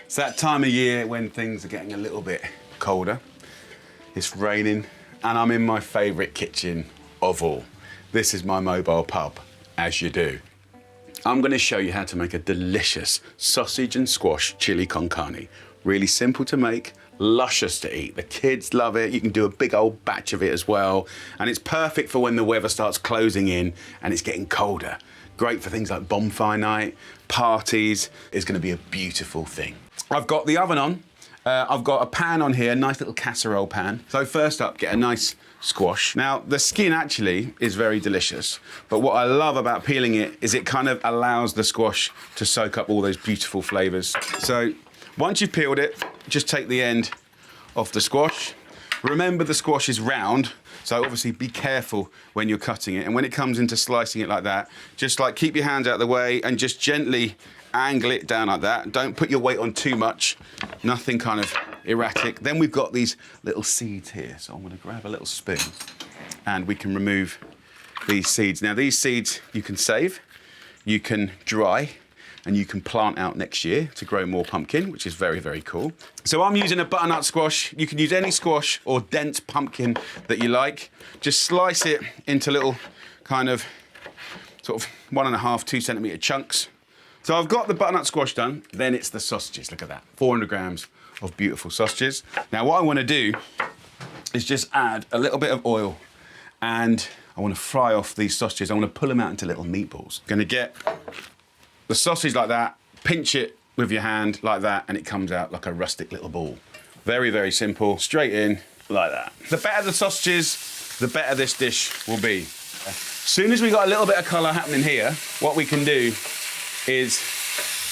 It's that time of year when things are getting a little bit colder. It's raining, and I'm in my favourite kitchen of all. This is my mobile pub, as you do. I'm going to show you how to make a delicious sausage and squash chili con carne. Really simple to make, luscious to eat. The kids love it. You can do a big old batch of it as well. And it's perfect for when the weather starts closing in and it's getting colder. Great for things like bonfire night, parties. It's going to be a beautiful thing. I've got the oven on. I've got a pan on here, a nice little casserole pan. So first up, get a nice squash. Now, the skin actually is very delicious, but what I love about peeling it is it kind of allows the squash to soak up all those beautiful flavors. So once you've peeled it, just take the end off the squash. Remember, the squash is round, so obviously be careful when you're cutting it. And when it comes into slicing it like that, just like keep your hands out of the way and just gently angle it down like that. Don't put your weight on too much, nothing kind of erratic. Then we've got these little seeds here. So I'm gonna grab a little spoon and we can remove these seeds. Now these seeds you can save, you can dry, and you can plant out next year to grow more pumpkin, which is very, very cool. So I'm using a butternut squash. You can use any squash or dense pumpkin that you like. Just slice it into little kind of sort of 1.5, 2 centimetre chunks. So I've got the butternut squash done, then it's the sausages, look at that. 400 grams of beautiful sausages. Now what I wanna do is just add a little bit of oil and I wanna fry off these sausages. I wanna pull them out into little meatballs. Gonna get the sausage like that, pinch it with your hand like that, and it comes out like a rustic little ball. Very, very simple, straight in like that. The better the sausages, the better this dish will be. As soon as we got a little bit of colour happening here, what we can do is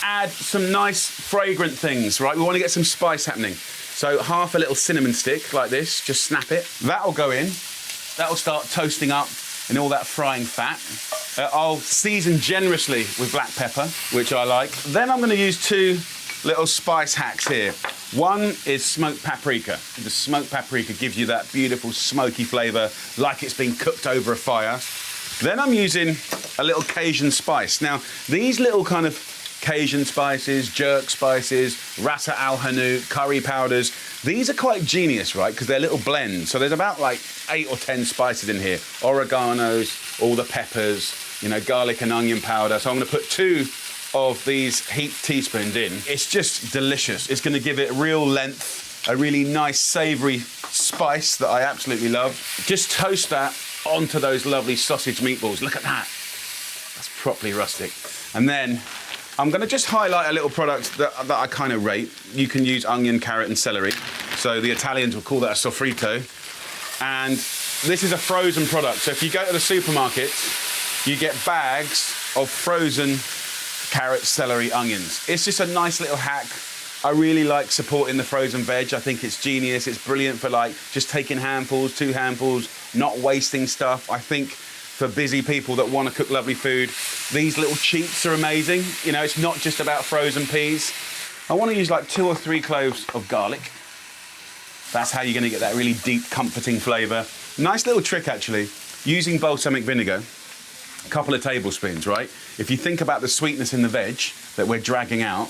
add some nice fragrant things, right? We want to get some spice happening. So half a little cinnamon stick like this, just snap it. That'll go in. That'll start toasting up in all that frying fat. I'll season generously with black pepper, which I like. Then I'm going to use 2 little spice hacks here. One is smoked paprika. The smoked paprika gives you that beautiful smoky flavour, like it's been cooked over a fire. Then I'm using a little Cajun spice. Now, these little kind of Cajun spices, jerk spices, ras al hanout, curry powders, these are quite genius, right? Because they're little blends. So there's about like 8 or 10 spices in here. Oreganos, all the peppers, you know, garlic and onion powder. So I'm gonna put 2 of these heaped teaspoons in. It's just delicious. It's gonna give it real length, a really nice savory spice that I absolutely love. Just toast that onto those lovely sausage meatballs. Look at that. That's properly rustic. And then I'm gonna just highlight a little product that I kind of rate. You can use onion, carrot, and celery. So the Italians will call that a sofrito. And this is a frozen product. So if you go to the supermarket, you get bags of frozen carrots, celery, onions. It's just a nice little hack. I really like supporting the frozen veg. I think it's genius. It's brilliant for like just taking handfuls, 2 handfuls, not wasting stuff. I think for busy people that want to cook lovely food, these little cheats are amazing. You know, it's not just about frozen peas. I want to use like 2 or 3 cloves of garlic. That's how you're going to get that really deep, comforting flavour. Nice little trick actually, using balsamic vinegar, a couple of tablespoons, right? If you think about the sweetness in the veg that we're dragging out,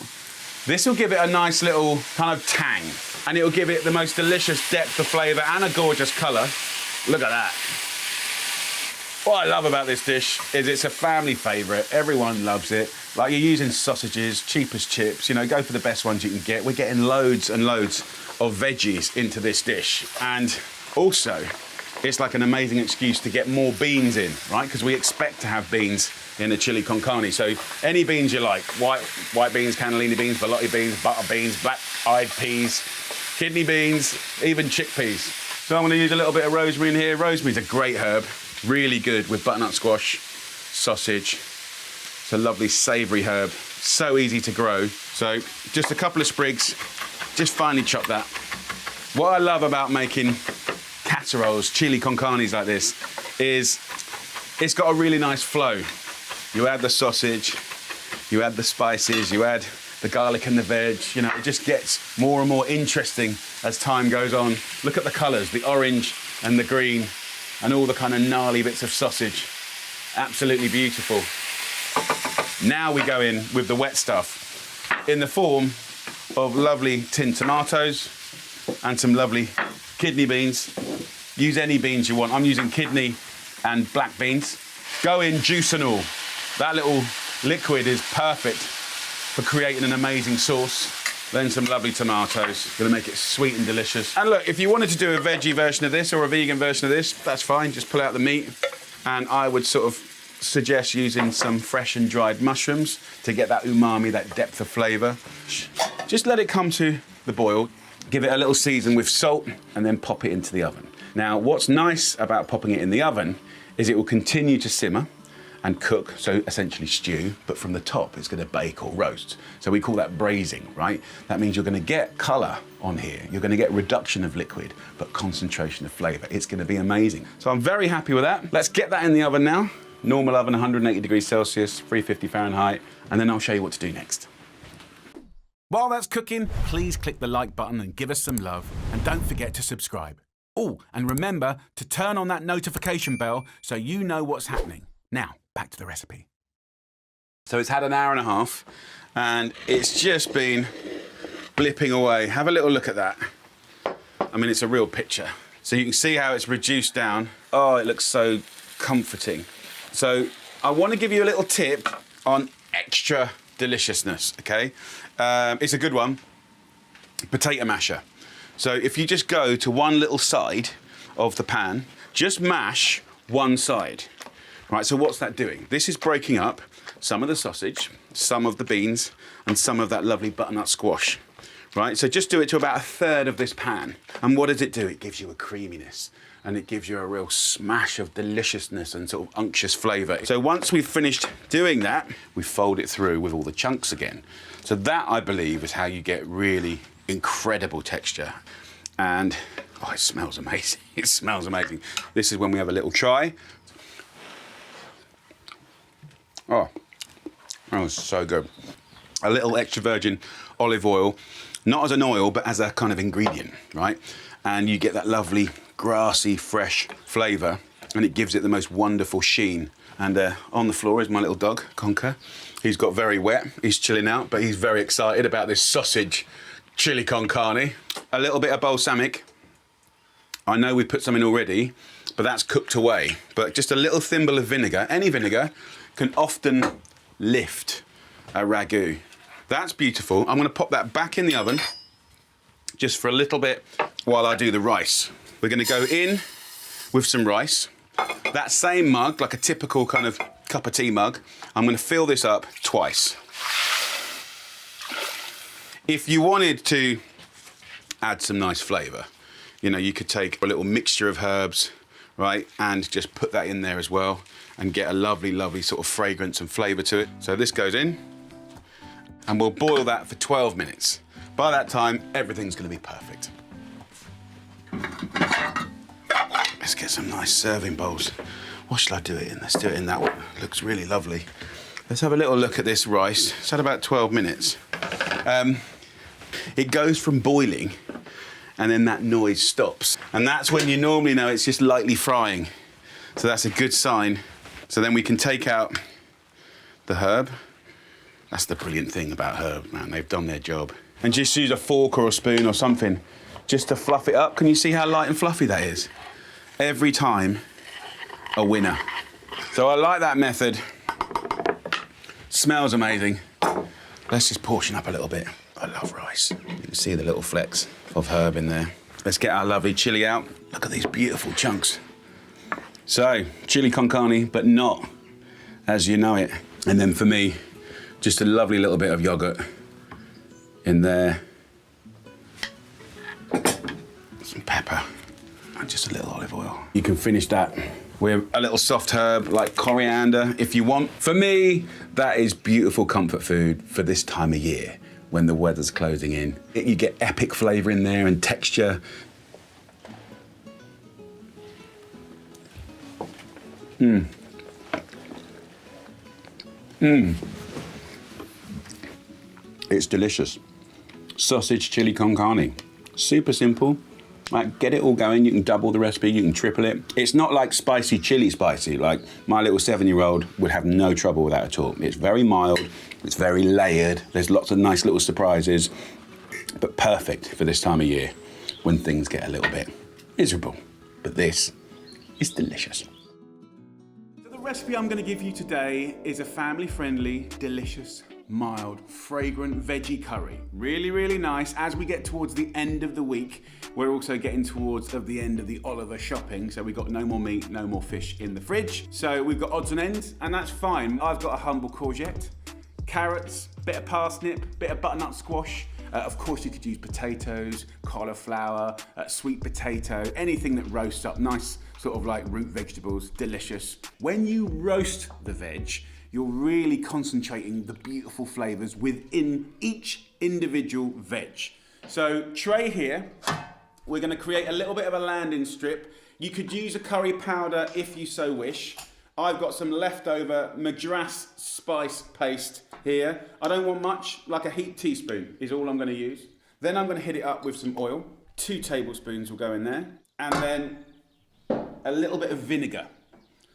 this will give it a nice little kind of tang, and it'll give it the most delicious depth of flavour and a gorgeous colour. Look at that. What I love about this dish is it's a family favourite. Everyone loves it. Like, you're using sausages, cheap as chips, you know, go for the best ones you can get. We're getting loads and loads of veggies into this dish. And also, it's like an amazing excuse to get more beans in, right? Because we expect to have beans in a chili con carne. So any beans you like, white beans, cannellini beans, veloute beans, butter beans, black-eyed peas, kidney beans, even chickpeas. So I'm gonna use a little bit of rosemary in here. Rosemary's a great herb, really good with butternut squash, sausage. It's a lovely savoury herb, so easy to grow. So just a couple of sprigs, just finely chop that. What I love about making casseroles, chili con carnes like this, is it's got a really nice flow. You add the sausage, you add the spices, you add the garlic and the veg, you know, it just gets more and more interesting as time goes on. Look at the colours, the orange and the green, and all the kind of gnarly bits of sausage. Absolutely beautiful. Now we go in with the wet stuff in the form of lovely tinned tomatoes and some lovely kidney beans. Use any beans you want. I'm using kidney and black beans. Go in, juice and all. That little liquid is perfect for creating an amazing sauce. Then some lovely tomatoes. Gonna make it sweet and delicious. And look, if you wanted to do a veggie version of this or a vegan version of this, that's fine. Just pull out the meat. And I would sort of suggest using some fresh and dried mushrooms to get that umami, that depth of flavour. Just let it come to the boil. Give it a little season with salt and then pop it into the oven. Now, what's nice about popping it in the oven is it will continue to simmer and cook, so essentially stew, but from the top it's going to bake or roast. So we call that braising, right? That means you're going to get colour on here. You're going to get reduction of liquid, but concentration of flavour. It's going to be amazing. So I'm very happy with that. Let's get that in the oven now. Normal oven, 180 degrees Celsius, 350 Fahrenheit, and then I'll show you what to do next. While that's cooking, please click the like button and give us some love, and don't forget to subscribe. Oh, and remember to turn on that notification bell so you know what's happening. Now, back to the recipe. So it's had an hour and a half, and it's just been blipping away. Have a little look at that. I mean, it's a real picture. So you can see how it's reduced down. Oh, it looks so comforting. So I want to give you a little tip on extra deliciousness, okay? It's a good one. Potato masher. So if you just go to one little side of the pan, just mash one side. Right, so what's that doing? This is breaking up some of the sausage, some of the beans, and some of that lovely butternut squash. Right, so just do it to about a third of this pan. And what does it do? It gives you a creaminess, and it gives you a real smash of deliciousness and sort of unctuous flavour. So once we've finished doing that, we fold it through with all the chunks again. So that, I believe, is how you get really incredible texture. And, oh, it smells amazing. It smells amazing. This is when we have a little try. Oh, that was so good. A little extra virgin olive oil, not as an oil, but as a kind of ingredient, right? And you get that lovely, grassy, fresh flavour, and it gives it the most wonderful sheen. And on the floor is my little dog, Conker. He's got very wet. He's chilling out, but he's very excited about this sausage chili con carne. A little bit of balsamic. I know we put some in already, but that's cooked away. But just a little thimble of vinegar, any vinegar, can often lift a ragu. That's beautiful. I'm going to pop that back in the oven just for a little bit while I do the rice. We're going to go in with some rice. That same mug, like a typical kind of cup of tea mug, I'm going to fill this up twice. If you wanted to add some nice flavour, you know, you could take a little mixture of herbs, right, and just put that in there as well and get a lovely, lovely sort of fragrance and flavour to it. So this goes in, and we'll boil that for 12 minutes. By that time, everything's going to be perfect. Let's get some nice serving bowls. What shall I do it in? Let's do it in that one. Looks really lovely. Let's have a little look at this rice. It's had about 12 minutes. It goes from boiling, and then that noise stops. And that's when you normally know it's just lightly frying. So that's a good sign. So then we can take out the herb. That's the brilliant thing about herbs, man. They've done their job. And just use a fork or a spoon or something just to fluff it up. Can you see how light and fluffy that is? Every time, a winner. So I like that method. Smells amazing. Let's just portion up a little bit. I love rice. You can see the little flecks of herb in there. Let's get our lovely chili out. Look at these beautiful chunks. So, chili con carne, but not as you know it. And then for me, just a lovely little bit of yogurt in there. Some pepper and just a little olive oil. You can finish that with a little soft herb like coriander if you want. For me, that is beautiful comfort food for this time of year when the weather's closing in. You get epic flavour in there and texture. It's delicious. Sausage chili con carne. Super simple. Like, get it all going. You can double the recipe, you can triple it. It's not like spicy chili spicy. Like, my little 7-year-old would have no trouble with that at all. It's very mild, it's very layered. There's lots of nice little surprises. but perfect for this time of year when things get a little bit miserable. But this is delicious. So the recipe I'm going to give you today is a family-friendly, delicious, mild, fragrant veggie curry. Really, really nice. As we get towards the end of the week, we're also getting towards the end of the Oliver shopping. So we've got no more meat, no more fish in the fridge. So we've got odds and ends, and that's fine. I've got a humble courgette, carrots, bit of parsnip, bit of butternut squash. Of course, you could use potatoes, cauliflower, sweet potato, anything that roasts up, nice sort of like root vegetables, delicious. When you roast the veg, you're really concentrating the beautiful flavors within each individual veg. So tray here, we're gonna create a little bit of a landing strip. You could use a curry powder if you so wish. I've got some leftover Madras spice paste here. I don't want much, like a heaped teaspoon is all I'm gonna use. Then I'm gonna hit it up with some oil. 2 tablespoons will go in there. And then a little bit of vinegar.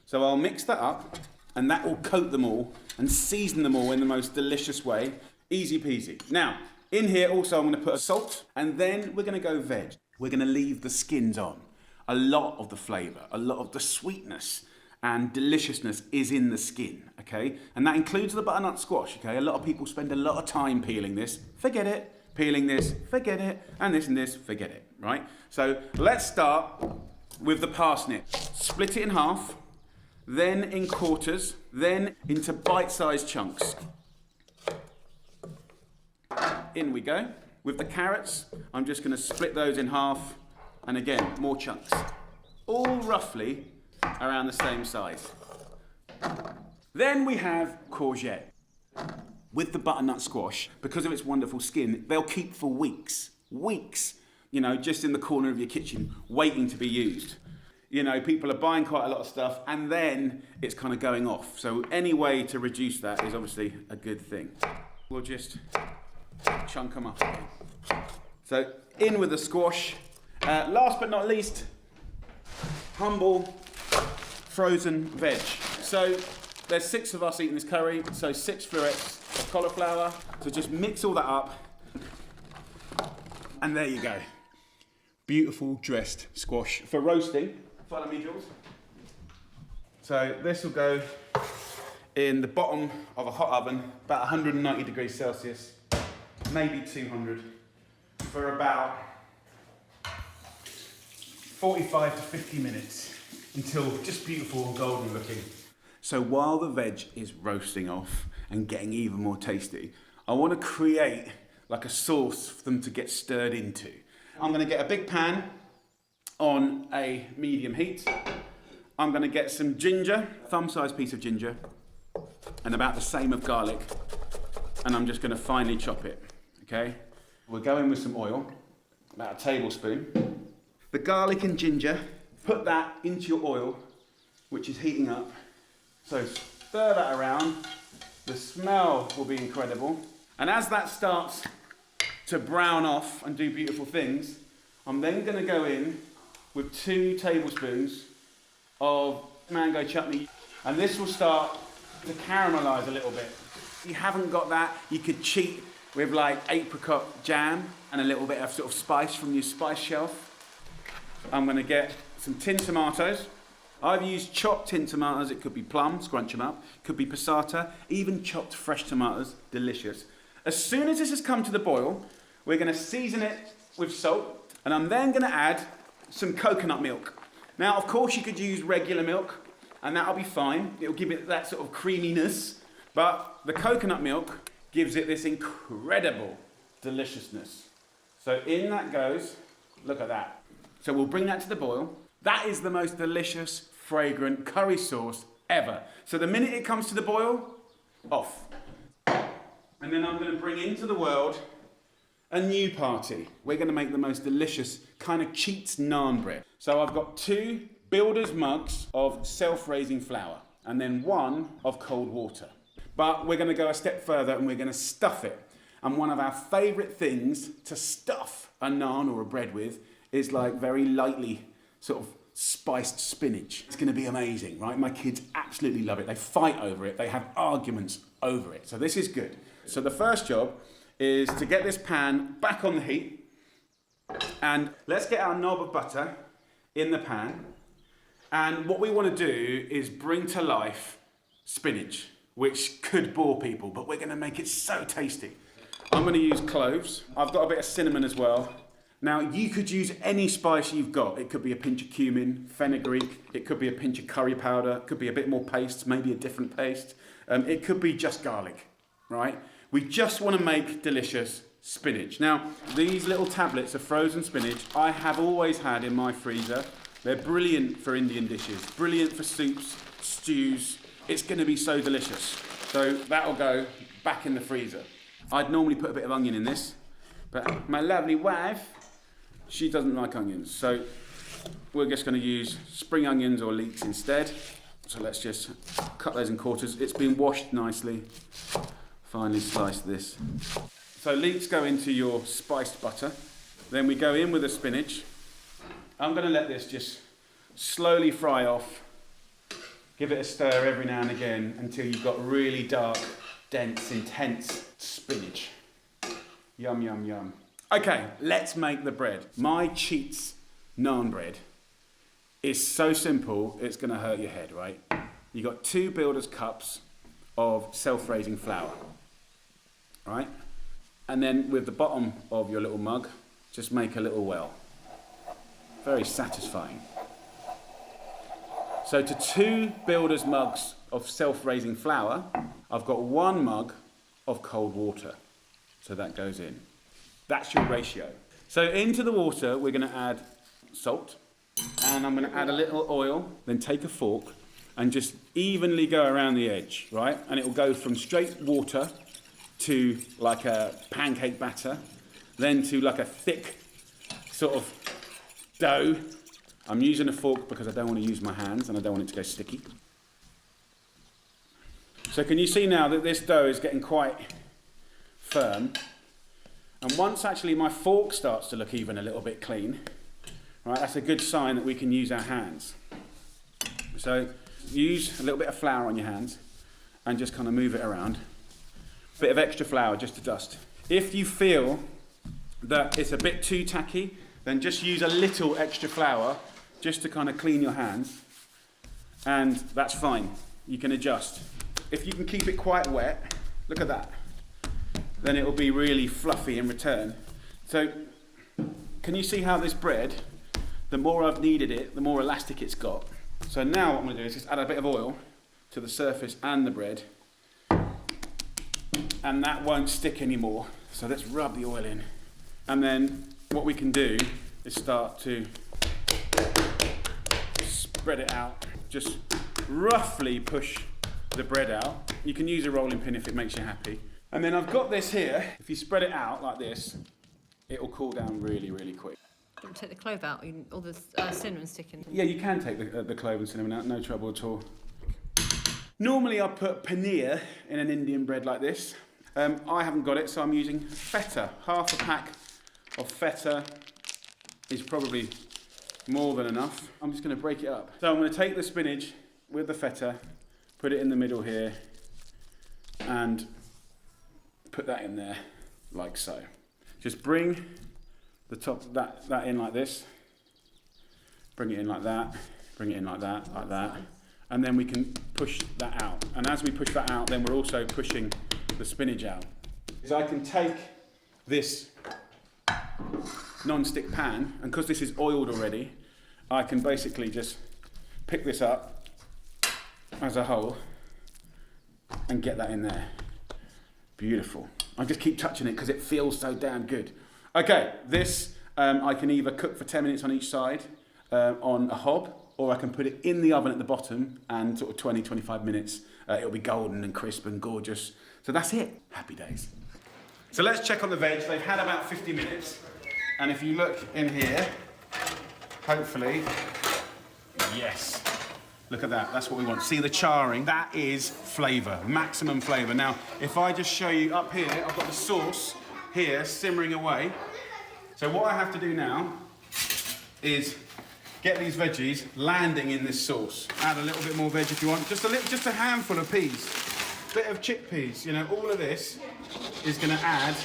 So I'll mix that up and that will coat them all and season them all in the most delicious way. Easy peasy. Now, in here also I'm gonna put a salt, and then we're gonna go veg. We're gonna leave the skins on. A lot of the flavor, a lot of the sweetness and deliciousness is in the skin, okay? And that includes the butternut squash, okay? A lot of people spend a lot of time peeling this, forget it. Peeling this, forget it. And this, forget it, right? So let's start with the parsnip. Split it in half, then in quarters, then into bite-sized chunks. In we go. With the carrots, I'm just gonna split those in half, and again, more chunks. All roughly around the same size. Then we have courgette. With the butternut squash, because of its wonderful skin, they'll keep for weeks, you know, just in the corner of your kitchen, waiting to be used. You know, people are buying quite a lot of stuff and then it's kind of going off. So any way to reduce that is obviously a good thing. We'll just chunk them up again. So in with the squash. Last but not least, humble frozen veg. So there's 6 of us eating this curry, so 6 florets of cauliflower. So just mix all that up. And there you go. Beautiful dressed squash for roasting. Follow me, Jules. So this will go in the bottom of a hot oven, about 190 degrees Celsius, maybe 200, for about 45 to 50 minutes until just beautiful and golden looking. So while the veg is roasting off and getting even more tasty, I want to create like a sauce for them to get stirred into. I'm going to get a big pan on a medium heat. I'm going to get some ginger, thumb-sized piece of ginger, and about the same of garlic, and I'm just going to finely chop it, okay? We're going with some oil, about a tablespoon. The garlic and ginger, put that into your oil, which is heating up. So stir that around. The smell will be incredible. And as that starts to brown off and do beautiful things, I'm then going to go in with 2 tablespoons of mango chutney. And this will start to caramelize a little bit. If you haven't got that, you could cheat with like apricot jam and a little bit of sort of spice from your spice shelf. I'm going to get some tin tomatoes. I've used chopped tin tomatoes. It could be plum, scrunch them up. Could be passata, even chopped fresh tomatoes, delicious. As soon as this has come to the boil, we're going to season it with salt, and I'm then going to add some coconut milk. Now, of course, you could use regular milk, and that'll be fine. It'll give it that sort of creaminess, but the coconut milk gives it this incredible deliciousness. So in that goes, look at that. So we'll bring that to the boil. That is the most delicious, fragrant curry sauce ever. So the minute it comes to the boil, off. And then I'm going to bring into the world a new party. We're going to make the most delicious kind of cheats naan bread. So I've got 2 builder's mugs of self-raising flour and then 1 of cold water. But we're going to go a step further and we're going to stuff it. And one of our favourite things to stuff a naan or a bread with is like very lightly sort of spiced spinach. It's going to be amazing, right? My kids absolutely love it. They fight over it. They have arguments over it. So this is good. So the first job is to get this pan back on the heat, and let's get our knob of butter in the pan. And what we want to do is bring to life spinach, which could bore people, but we're going to make it so tasty. I'm going to use cloves. I've got a bit of cinnamon as well. Now, you could use any spice you've got. It could be a pinch of cumin, fenugreek. It could be a pinch of curry powder. It could be a bit more paste, maybe a different paste. It could be just garlic, right? We just want to make delicious spinach. Now, these little tablets of frozen spinach I have always had in my freezer. They're brilliant for Indian dishes, brilliant for soups, stews. It's going to be so delicious. So that'll go back in the freezer. I'd normally put a bit of onion in this, but my lovely wife, she doesn't like onions. So we're just going to use spring onions or leeks instead. So let's just cut those in quarters. It's been washed nicely. Finely slice this. So leeks go into your spiced butter. Then we go in with the spinach. I'm going to let this just slowly fry off. Give it a stir every now and again until you've got really dark, dense, intense spinach. Yum, yum, yum. Okay, let's make the bread. My Cheats naan bread is so simple, it's going to hurt your head, right? You've got 2 builder's cups of self-raising flour, right? And then with the bottom of your little mug, just make a little well. Very satisfying. So to 2 builder's mugs of self-raising flour, I've got 1 mug of cold water. So that goes in. That's your ratio. So into the water, we're going to add salt, and I'm going to add a little oil, then take a fork and just evenly go around the edge, right? And it will go from straight water to like a pancake batter, then to like a thick sort of dough. I'm using a fork because I don't want to use my hands and I don't want it to go sticky. So can you see now that this dough is getting quite firm? And once actually my fork starts to look even a little bit clean, right, that's a good sign that we can use our hands. So use a little bit of flour on your hands and just kind of move it around. Bit of extra flour just to dust. If you feel that it's a bit too tacky, then just use a little extra flour just to kind of clean your hands, and that's fine. You can adjust. If you can keep it quite wet, look at that, then it will be really fluffy in return. So can you see how this bread, the more I've kneaded it, the more elastic it's got. So now what I'm going to do is just add a bit of oil to the surface and the bread, and that won't stick anymore. So let's rub the oil in, and then what we can do is start to spread it out. Just roughly push the bread out. You can use a rolling pin if it makes you happy. And then I've got this here. If you spread it out like this, it will cool down really, really quick. Don't take the clove out, or the cinnamon sticking. Yeah, you can take the clove and cinnamon out, no trouble at all. Normally I put paneer in an Indian bread like this. I haven't got it, so I'm using feta. Half a pack of feta is probably more than enough. I'm just going to break it up. So I'm going to take the spinach with the feta, put it in the middle here, and put that in there like so. Just bring the top that in like this. Bring it in like that. Bring it in like that, like that. And then we can push that out. And as we push that out, then we're also pushing the spinach out. So I can take this non-stick pan, and because this is oiled already, I can basically just pick this up as a whole and get that in there. Beautiful. I just keep touching it because it feels so damn good. Okay, this I can either cook for 10 minutes on each side on a hob, or I can put it in the oven at the bottom and sort of 20, 25 minutes. It'll be golden and crisp and gorgeous. So that's it. Happy days. So let's check on the veg. They've had about 50 minutes. And if you look in here, hopefully, yes. Look at that, that's what we want. See the charring? That is flavour, maximum flavour. Now, if I just show you up here, I've got the sauce here simmering away. So what I have to do now is get these veggies landing in this sauce. Add a little bit more veg if you want, just a handful of peas. Bit of chickpeas, you know, all of this is gonna add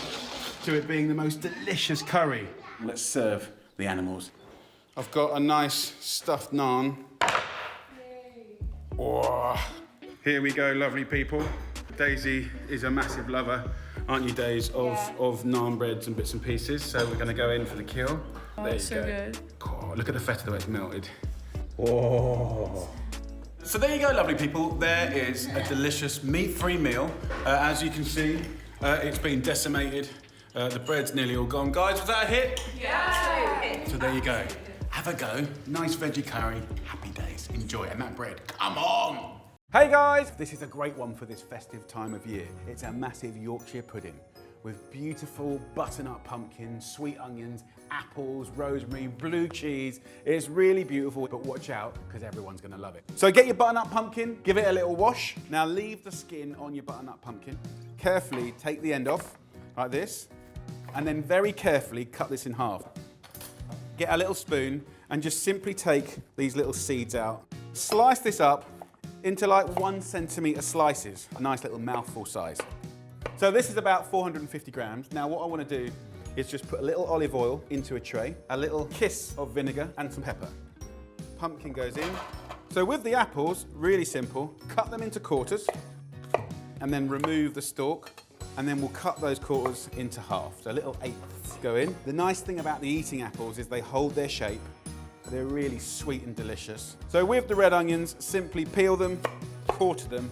to it being the most delicious curry. Let's serve the animals. I've got a nice stuffed naan. Oh, here we go, lovely people. Daisy is a massive lover, aren't you, Daisy, of naan breads and bits and pieces. So we're going to go in for the kill. Oh, there you so go. good. Oh, look at the feta, the way it's melted. Oh. So there you go, lovely people. There is a delicious meat-free meal. As you can see, it's been decimated. The bread's nearly all gone. Guys, was that a hit? Yeah. So there you go. Have a go. Nice veggie curry. Happy days. Enjoy it. And that bread, come on! Hey guys, this is a great one for this festive time of year. It's a massive Yorkshire pudding with beautiful butternut pumpkins, sweet onions, apples, rosemary, blue cheese. It's really beautiful, but watch out, because everyone's gonna love it. So get your butternut pumpkin, give it a little wash. Now leave the skin on your butternut pumpkin. Carefully take the end off, like this, and then very carefully cut this in half. Get a little spoon and just simply take these little seeds out. Slice this up into like 1 centimetre slices, a nice little mouthful size. So this is about 450 grams. Now what I want to do is just put a little olive oil into a tray, a little kiss of vinegar and some pepper. Pumpkin goes in. So with the apples, really simple, cut them into quarters and then remove the stalk, and then we'll cut those quarters into half, so little eighths go in. The nice thing about the eating apples is they hold their shape. They're really sweet and delicious. So with the red onions, simply peel them, quarter them,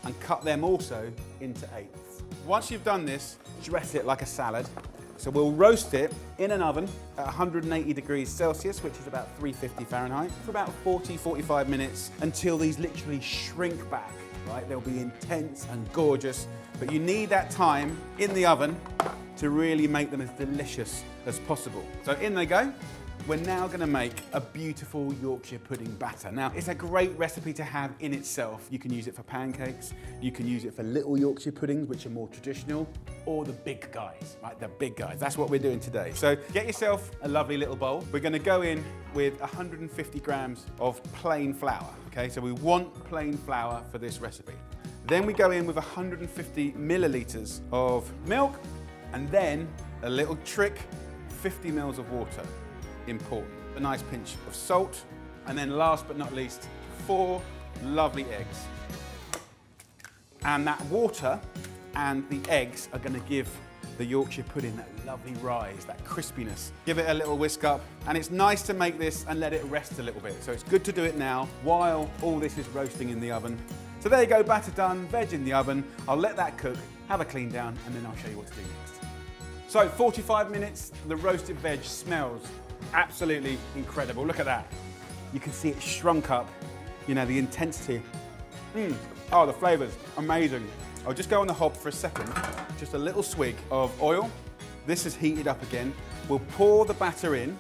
and cut them also into eighths. Once you've done this, dress it like a salad. So we'll roast it in an oven at 180 degrees Celsius, which is about 350 Fahrenheit, for about 40-45 minutes until these literally shrink back, right? They'll be intense and gorgeous, but you need that time in the oven to really make them as delicious as possible. So in they go. We're now going to make a beautiful Yorkshire pudding batter. Now, it's a great recipe to have in itself. You can use it for pancakes, you can use it for little Yorkshire puddings, which are more traditional, or the big guys, right? The big guys. That's what we're doing today. So get yourself a lovely little bowl. We're going to go in with 150 grams of plain flour, okay? So we want plain flour for this recipe. Then we go in with 150 millilitres of milk, and then a little trick, 50 mils of water. Important. A nice pinch of salt, and then last but not least, 4 lovely eggs. And that water and the eggs are going to give the Yorkshire pudding that lovely rise, that crispiness. Give it a little whisk up, and it's nice to make this and let it rest a little bit. So it's good to do it now while all this is roasting in the oven. So there you go, batter done, veg in the oven. I'll let that cook, have a clean down, and then I'll show you what to do next. So 45 minutes, the roasted veg smells absolutely incredible. Look at that. You can see it shrunk up, you know, the intensity. Oh, the flavours, amazing. I'll just go on the hob for a second. Just a little swig of oil. This is heated up again. We'll pour the batter in.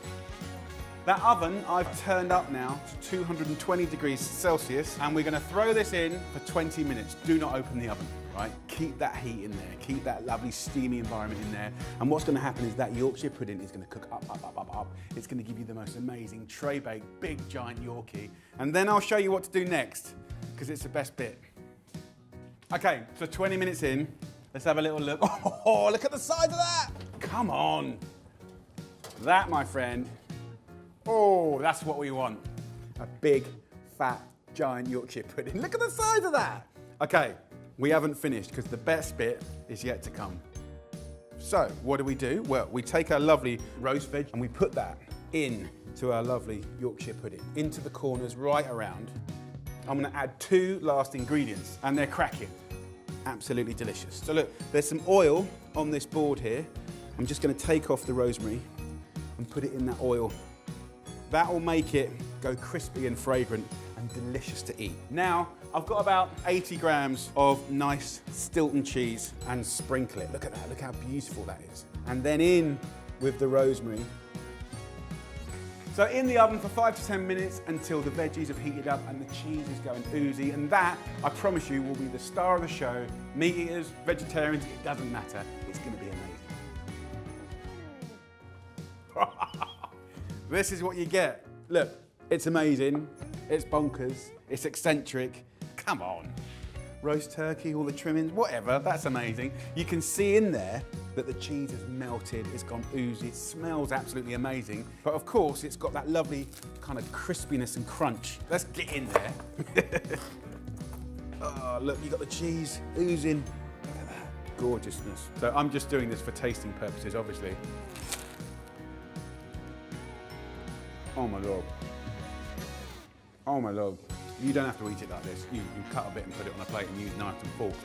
That oven I've turned up now to 220 degrees Celsius, and we're going to throw this in for 20 minutes. Do not open the oven, right? Keep that heat in there. Keep that lovely steamy environment in there. And what's going to happen is that Yorkshire pudding is going to cook up. It's going to give you the most amazing tray-baked, big, giant Yorkie. And then I'll show you what to do next, because it's the best bit. Okay, so 20 minutes in. Let's have a little look. Oh, look at the size of that. Come on. That, my friend. Oh, that's what we want. A big, fat, giant Yorkshire pudding. Look at the size of that. Okay, we haven't finished because the best bit is yet to come. So, what do? Well, we take our lovely roast veg and we put that into our lovely Yorkshire pudding, into the corners right around. I'm gonna add 2 last ingredients, and they're cracking. Absolutely delicious. So look, there's some oil on this board here. I'm just gonna take off the rosemary and put it in that oil. That will make it go crispy and fragrant and delicious to eat. Now, I've got about 80 grams of nice Stilton cheese and sprinkle it. Look at that, look how beautiful that is. And then in with the rosemary. So in the oven for 5 to 10 minutes until the veggies have heated up and the cheese is going oozy. And that, I promise you, will be the star of the show. Meat eaters, vegetarians, it doesn't matter. It's gonna be amazing. This is what you get. Look, it's amazing, it's bonkers, it's eccentric. Come on. roast turkey, all the trimmings, whatever, that's amazing. You can see in there that the cheese has melted, it's gone oozy, it smells absolutely amazing. But of course, it's got that lovely kind of crispiness and crunch. Let's get in there. Oh, look, you got the cheese oozing. Look at that, gorgeousness. So I'm just doing this for tasting purposes, obviously. Oh my Lord. Oh my Lord. You don't have to eat it like this. You can cut a bit and put it on a plate and use knives and forks.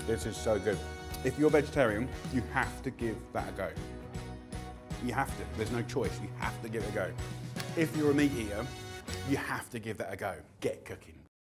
This is so good. If you're vegetarian, you have to give that a go. You have to. There's no choice. You have to give it a go. If you're a meat eater, you have to give that a go. Get cooking.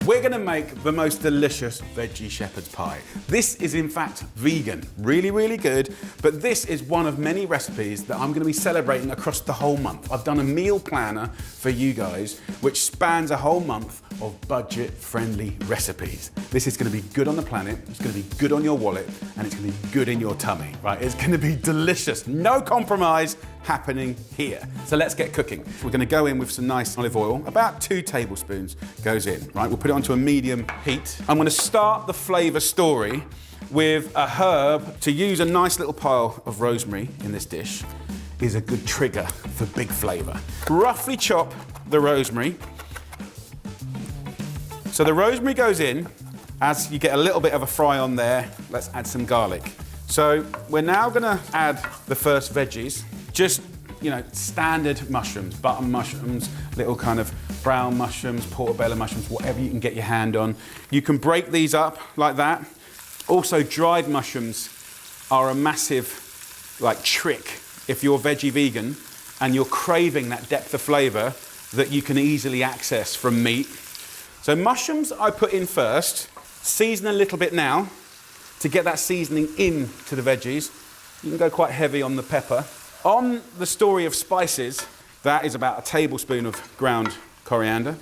We're gonna make the most delicious veggie shepherd's pie. This is in fact vegan, really, really good, but this is one of many recipes that I'm gonna be celebrating across the whole month. I've done a meal planner for you guys, which spans a whole month of budget-friendly recipes. This is gonna be good on the planet, it's gonna be good on your wallet, and it's gonna be good in your tummy, right? It's gonna be delicious, no compromise happening here. So let's get cooking. We're gonna go in with some nice olive oil, about 2 tablespoons goes in, right? We'll put it onto a medium heat. I'm gonna start the flavor story with a herb. To use a nice little pile of rosemary in this dish is a good trigger for big flavor. Roughly chop the rosemary. So the rosemary goes in. As you get a little bit of a fry on there, let's add some garlic. So we're now gonna add the first veggies. Just, you know, standard mushrooms, button mushrooms, little kind of brown mushrooms, portobello mushrooms, whatever you can get your hand on. You can break these up like that. Also, dried mushrooms are a massive, like, trick if you're veggie vegan and you're craving that depth of flavor that you can easily access from meat. So mushrooms I put in first, season a little bit now to get that seasoning into the veggies. You can go quite heavy on the pepper. On the story of spices, that is about a tablespoon of ground coriander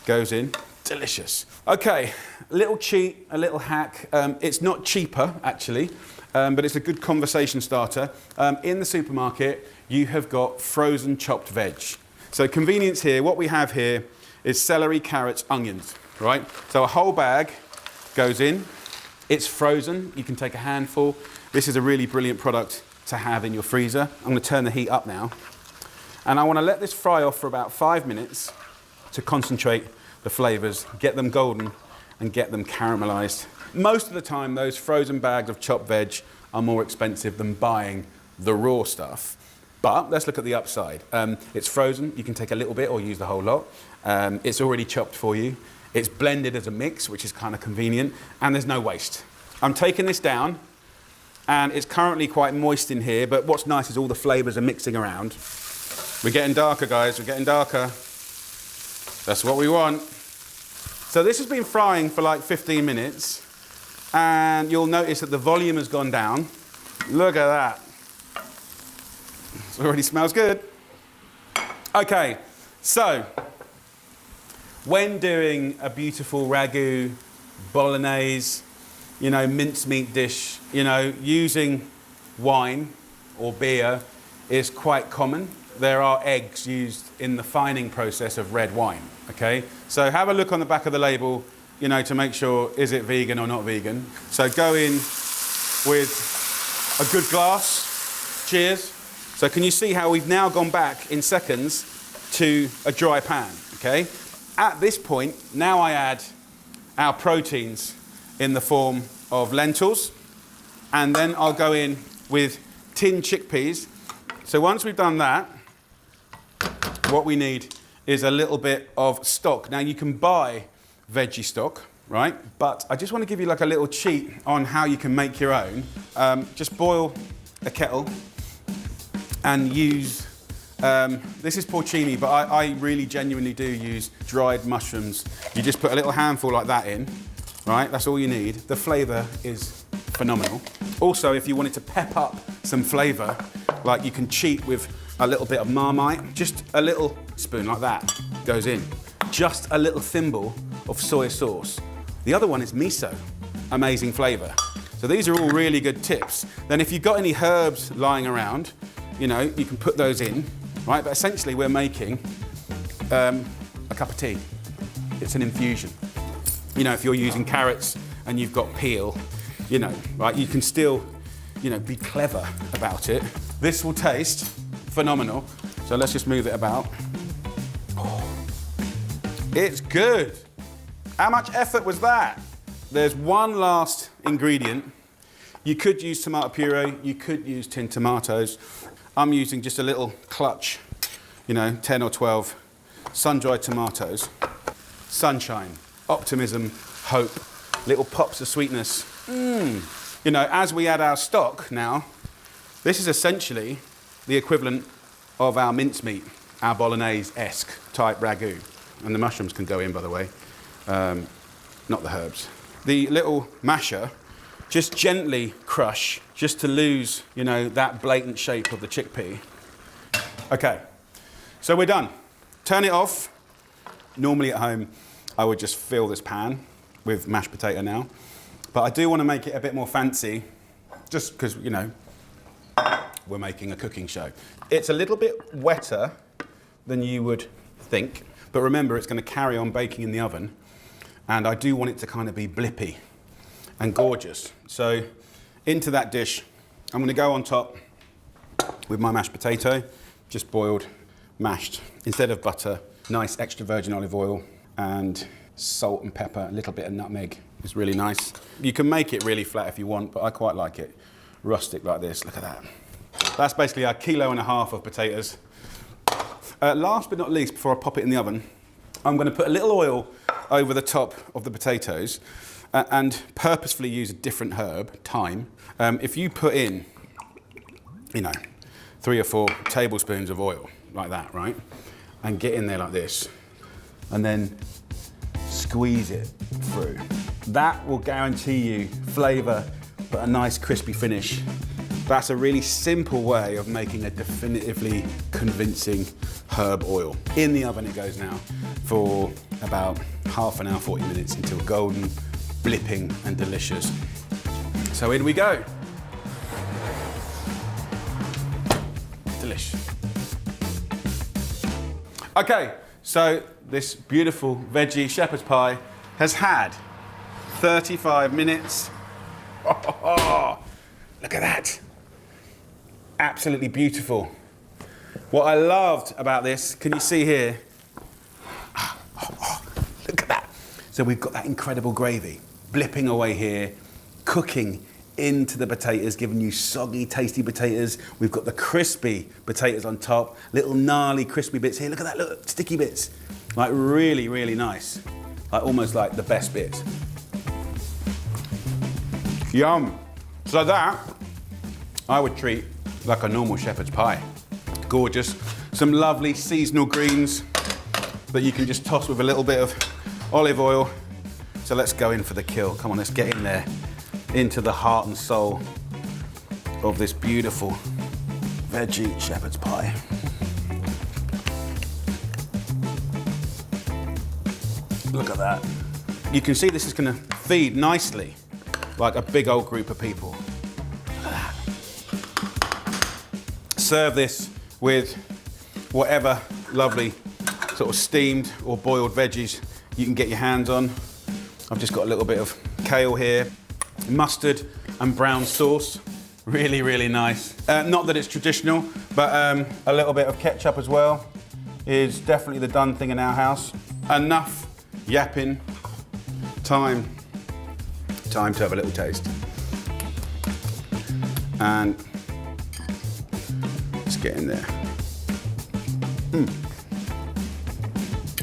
goes in. Delicious. Okay, a little cheat, a little hack. It's not cheaper, actually, but it's a good conversation starter. In the supermarket, you have got frozen chopped veg. So convenience here, what we have here is celery, carrots, onions, right? So a whole bag goes in. It's frozen. You can take a handful. This is a really brilliant product to have in your freezer. I'm going to turn the heat up now. And I want to let this fry off for about 5 minutes to concentrate the flavors, get them golden and get them caramelized. Most of the time, those frozen bags of chopped veg are more expensive than buying the raw stuff. But let's look at the upside. It's frozen. You can take a little bit or use the whole lot. It's already chopped for you. It's blended as a mix, which is kind of convenient, and there's no waste. I'm taking this down, and it's currently quite moist in here, but what's nice is all the flavors are mixing around. We're getting darker, guys, we're getting darker. That's what we want. So this has been frying for like 15 minutes, and you'll notice that the volume has gone down. Look at that. It already smells good. Okay, so when doing a beautiful ragu, Bolognese, you know, mincemeat dish, you know, using wine or beer is quite common. There are eggs used in the fining process of red wine, okay? So have a look on the back of the label, you know, to make sure, is it vegan or not vegan? So go in with a good glass. Cheers. So can you see how we've now gone back in seconds to a dry pan, okay? At this point, now I add our proteins in the form of lentils, and then I'll go in with tinned chickpeas. So once we've done that, what we need is a little bit of stock. Now you can buy veggie stock, right? But I just want to give you like a little cheat on how you can make your own. Just boil a kettle and use, this is porcini, but I really genuinely do use dried mushrooms. You just put a little handful like that in, right? That's all you need. The flavor is phenomenal. Also, if you wanted to pep up some flavor, like you can cheat with a little bit of Marmite, just a little spoon like that goes in. Just a little thimble of soy sauce. The other one is miso, amazing flavor. So these are all really good tips. Then if you've got any herbs lying around, you know, you can put those in, right? But essentially we're making a cup of tea. It's an infusion. You know, if you're using carrots and you've got peel, you know, right, you can still, you know, be clever about it. This will taste phenomenal. So let's just move it about. Oh, it's good. How much effort was that? There's one last ingredient. You could use tomato puree, you could use tinned tomatoes. I'm using just a little clutch, you know, 10 or 12 sun-dried tomatoes. Sunshine, optimism, hope, little pops of sweetness. You know, as we add our stock now, this is essentially the equivalent of our mincemeat, our Bolognese-esque type ragu. And the mushrooms can go in, by the way, not the herbs. The little masher, just gently crush, just to lose, you know, that blatant shape of the chickpea. Okay, so we're done. Turn it off. Normally at home, I would just fill this pan with mashed potato now. But I do want to make it a bit more fancy, just because, you know, we're making a cooking show. It's a little bit wetter than you would think, but remember, it's going to carry on baking in the oven, and I do want it to kind of be blippy and gorgeous. So into that dish, I'm going to go on top with my mashed potato, just boiled, mashed. Instead of butter, nice extra virgin olive oil and salt and pepper, a little bit of nutmeg. It's really nice. You can make it really flat if you want, but I quite like it rustic like this. Look at that. That's basically a 1.5 kilos of potatoes. Last but not least, before I pop it in the oven, I'm going to put a little oil over the top of the potatoes and purposefully use a different herb, thyme. If you put in, you know, 3 or 4 tablespoons of oil, like that, right? And get in there like this, and then squeeze it through. That will guarantee you flavour, but a nice crispy finish. That's a really simple way of making a definitively convincing herb oil. In the oven it goes now for about half an hour, 40 minutes until golden, blipping and delicious. So in we go. Delish. Okay, so this beautiful veggie shepherd's pie has had 35 minutes. Oh, look at that. Absolutely beautiful. What I loved about this, can you see here? Look at that. So we've got that incredible gravy blipping away here, cooking into the potatoes, giving you soggy, tasty potatoes. We've got the crispy potatoes on top, little gnarly, crispy bits here. Look at that, look, sticky bits. Like really, really nice. Like almost like the best bits. Yum. So that, I would treat like a normal shepherd's pie. Gorgeous. Some lovely seasonal greens that you can just toss with a little bit of olive oil. So let's go in for the kill. Come on, let's get in there, into the heart and soul of this beautiful veggie shepherd's pie. Look at that. You can see this is going to feed nicely like a big old group of people. Look at that. Serve this with whatever lovely sort of steamed or boiled veggies you can get your hands on. I've just got a little bit of kale here, mustard and brown sauce. Really, really nice. Not that it's traditional, but a little bit of ketchup as well is definitely the done thing in our house. Enough yapping. Time to have a little taste. And let's get in there.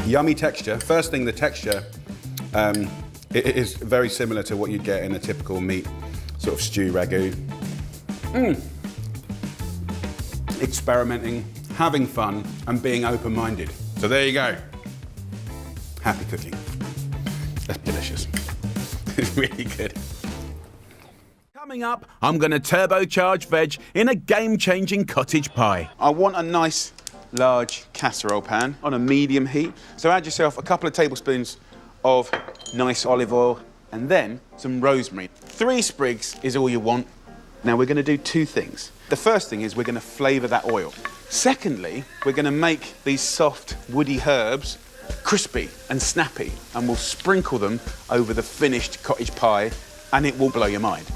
Yummy texture. First thing, the texture, it is very similar to what you'd get in a typical meat sort of stew ragu. Experimenting, having fun, and being open-minded. So there you go. Happy cooking. That's delicious. It's really good. Coming up, I'm going to turbocharge veg in a game-changing cottage pie. I want a nice, large casserole pan on a medium heat. So add yourself a couple of tablespoons of nice olive oil and then some rosemary. 3 sprigs is all you want. Now we're going to do 2 things. The first thing is we're going to flavour that oil. Secondly, we're going to make these soft, woody herbs crispy and snappy, and we'll sprinkle them over the finished cottage pie, and it will blow your mind.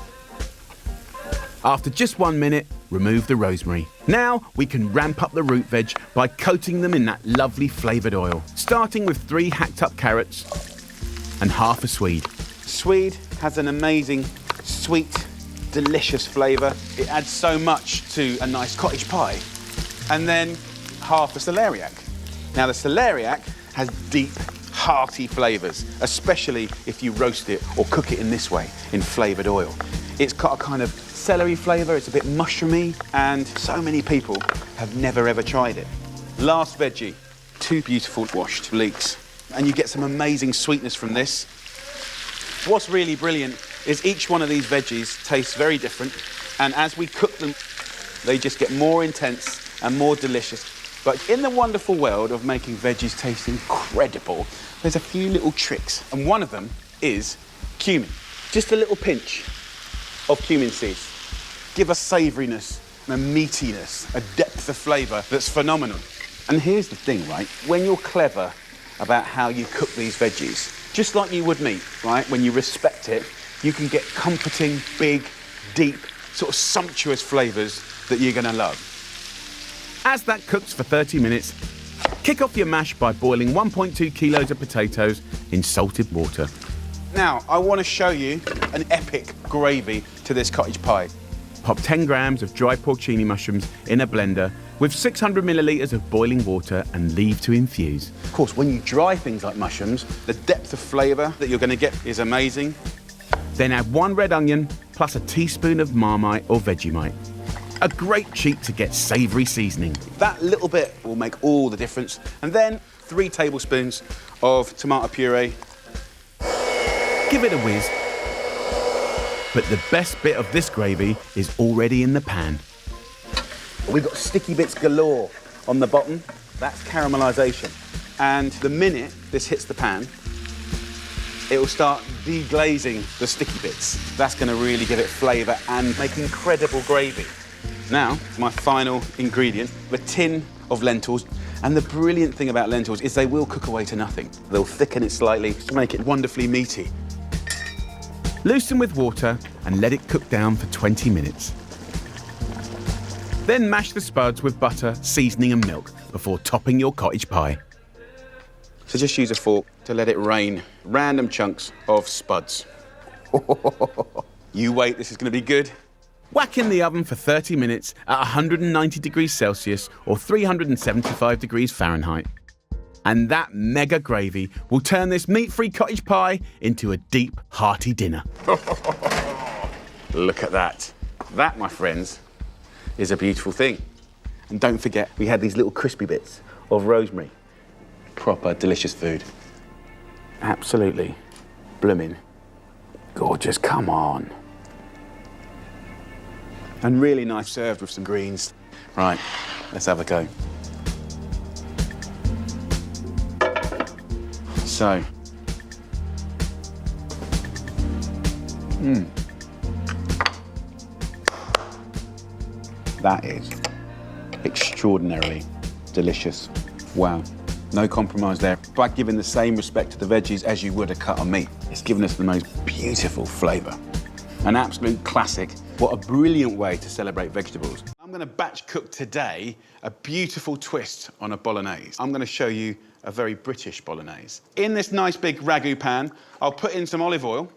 After just 1 minute, remove the rosemary. Now we can ramp up the root veg by coating them in that lovely flavoured oil, starting with 3 hacked up carrots and half a swede. Swede has an amazing, sweet, delicious flavour. It adds so much to a nice cottage pie. And then half a celeriac. Now the celeriac has deep, hearty flavours, especially if you roast it or cook it in this way, in flavoured oil. It's got a kind of celery flavour, it's a bit mushroomy, and so many people have never ever tried it. Last veggie, 2 beautiful washed leeks, and you get some amazing sweetness from this. What's really brilliant is each one of these veggies tastes very different, and as we cook them, they just get more intense and more delicious. But in the wonderful world of making veggies taste incredible, there's a few little tricks, and one of them is cumin. Just a little pinch of cumin seeds. Give a savouriness, a meatiness, a depth of flavour that's phenomenal. And here's the thing, right? When you're clever about how you cook these veggies, just like you would meat, right? When you respect it, you can get comforting, big, deep, sort of sumptuous flavours that you're going to love. As that cooks for 30 minutes, kick off your mash by boiling 1.2 kilos of potatoes in salted water. Now, I want to show you an epic gravy to this cottage pie. Pop 10 grams of dry porcini mushrooms in a blender with 600 millilitres of boiling water and leave to infuse. Of course, when you dry things like mushrooms, the depth of flavour that you're going to get is amazing. Then add 1 red onion plus a teaspoon of Marmite or Vegemite. A great cheat to get savoury seasoning. That little bit will make all the difference. And then 3 tablespoons of tomato puree. Give it a whiz. But the best bit of this gravy is already in the pan. We've got sticky bits galore on the bottom. That's caramelisation. And the minute this hits the pan, it will start deglazing the sticky bits. That's going to really give it flavour and make incredible gravy. Now, my final ingredient, a tin of lentils. And the brilliant thing about lentils is they will cook away to nothing. They'll thicken it slightly to make it wonderfully meaty. Loosen with water and let it cook down for 20 minutes. Then mash the spuds with butter, seasoning and milk before topping your cottage pie. So just use a fork to let it rain random chunks of spuds. You wait, this is going to be good. Whack in the oven for 30 minutes at 190 degrees Celsius or 375 degrees Fahrenheit. And that mega gravy will turn this meat-free cottage pie into a deep, hearty dinner. Look at that. That, my friends, is a beautiful thing. And don't forget, we had these little crispy bits of rosemary. Proper delicious food. Absolutely blooming gorgeous, come on. And really nice served with some greens. Right, let's have a go. So, that is extraordinarily delicious. Wow, no compromise there. By giving the same respect to the veggies as you would a cut of meat. It's given us the most beautiful flavour. An absolute classic. What a brilliant way to celebrate vegetables. I'm going to batch cook today a beautiful twist on a Bolognese. I'm going to show you a very British Bolognese. In this nice big ragu pan, I'll put in some olive oil.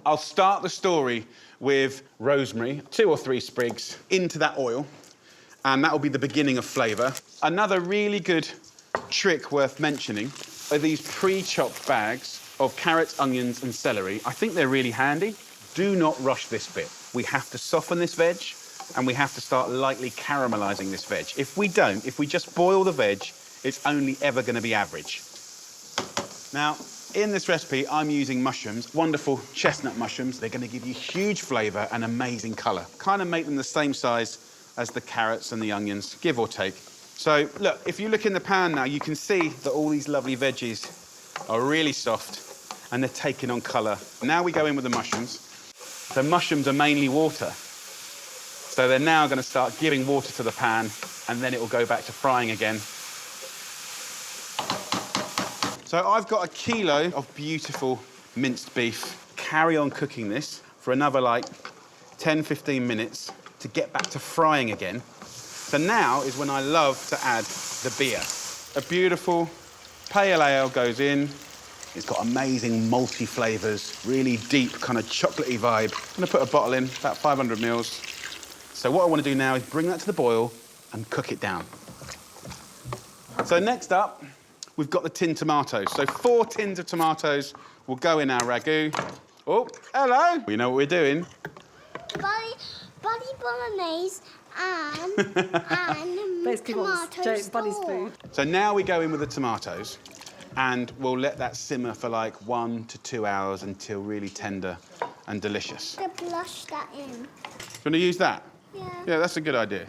I'll start the story with rosemary, 2 or 3 sprigs into that oil, and that will be the beginning of flavour. Another really good trick worth mentioning are these pre-chopped bags of carrots, onions and celery. I think they're really handy. Do not rush this bit. We have to soften this veg and we have to start lightly caramelising this veg. If we don't, if we just boil the veg, it's only ever going to be average. Now, in this recipe, I'm using mushrooms, wonderful chestnut mushrooms. They're going to give you huge flavour and amazing colour. Kind of make them the same size as the carrots and the onions, give or take. So, look, if you look in the pan now, you can see that all these lovely veggies are really soft and they're taking on colour. Now we go in with the mushrooms. So mushrooms are mainly water. So they're now going to start giving water to the pan and then it will go back to frying again. So I've got a kilo of beautiful minced beef. Carry on cooking this for another like 10, 15 minutes to get back to frying again. So now is when I love to add the beer. A beautiful pale ale goes in. It's got amazing malty flavours, really deep kind of chocolatey vibe. I'm gonna put a bottle in, about 500 mils. So what I want to do now is bring that to the boil and cook it down. So next up, we've got the tinned tomatoes. So 4 tins of tomatoes will go in our ragu. Oh, hello. You know what we're doing? Buddy Bolognese and Basically tomato Buddy's sauce. food. So now we go in with the tomatoes and we'll let that simmer for like 1 to 2 hours until really tender and delicious. To blush that in. You want to use that? Yeah. Yeah, that's a good idea.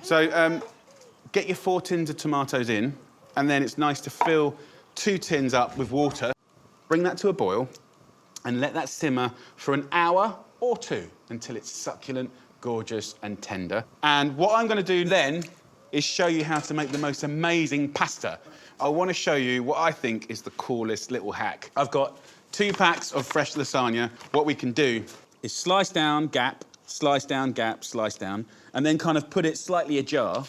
So get your 4 tins of tomatoes in, and then it's nice to fill 2 tins up with water. Bring that to a boil and let that simmer for an hour or 2 until it's succulent, gorgeous and tender. And what I'm going to do then is show you how to make the most amazing pasta. I want to show you what I think is the coolest little hack. I've got 2 packs of fresh lasagna. What we can do is slice down, gap, slice down, gap, slice down, and then kind of put it slightly ajar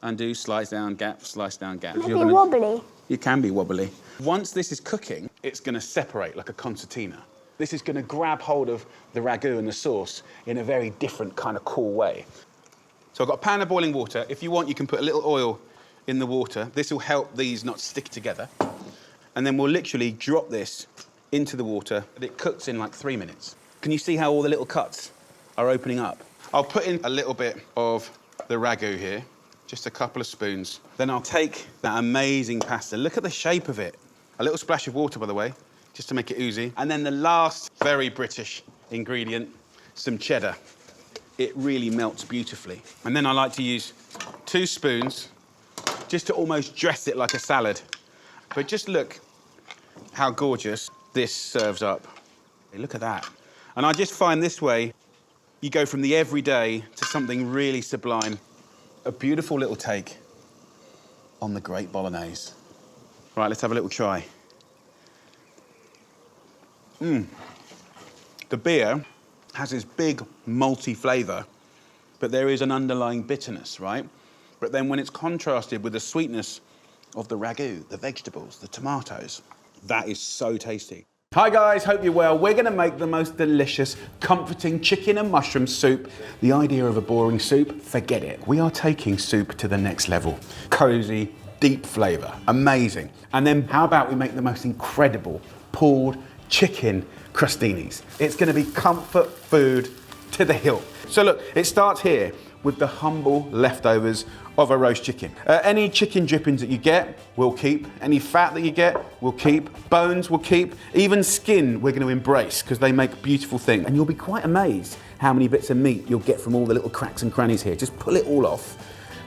and do slice down, gap, slice down, gap. Maybe wobbly. You can be wobbly. Once this is cooking, it's going to separate like a concertina. This is going to grab hold of the ragu and the sauce in a very different kind of cool way. So I've got a pan of boiling water. If you want, you can put a little oil in the water. This will help these not stick together. And then we'll literally drop this into the water. It cooks in like 3 minutes. Can you see how all the little cuts are opening up? I'll put in a little bit of the ragu here, just a couple of spoons. Then I'll take that amazing pasta. Look at the shape of it. A little splash of water, by the way, just to make it oozy. And then the last very British ingredient, some cheddar. It really melts beautifully. And then I like to use 2 spoons just to almost dress it like a salad. But just look how gorgeous this serves up. Look at that. And I just find this way, you go from the everyday to something really sublime. A beautiful little take on the great Bolognese. Right, let's have a little try. The beer has this big malty flavour, but there is an underlying bitterness, right? But then when it's contrasted with the sweetness of the ragu, the vegetables, the tomatoes, that is so tasty. Hi guys, hope you're well. We're going to make the most delicious, comforting chicken and mushroom soup. The idea of a boring soup, forget it. We are taking soup to the next level. Cosy, deep flavour, amazing. And then how about we make the most incredible pulled chicken crostinis. It's going to be comfort food to the hilt. So look, it starts here with the humble leftovers of a roast chicken. Any chicken drippings that you get, we'll keep. Any fat that you get, we'll keep. Bones, we'll keep. Even skin, we're going to embrace because they make beautiful things. And you'll be quite amazed how many bits of meat you'll get from all the little cracks and crannies here. Just pull it all off.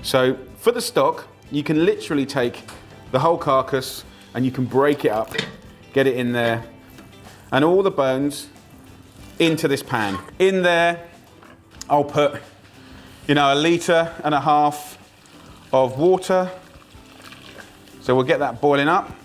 So for the stock, you can literally take the whole carcass and you can break it up, get it in there, and all the bones into this pan. In there, I'll put, you know, 1.5 litres of water. So we'll get that boiling up.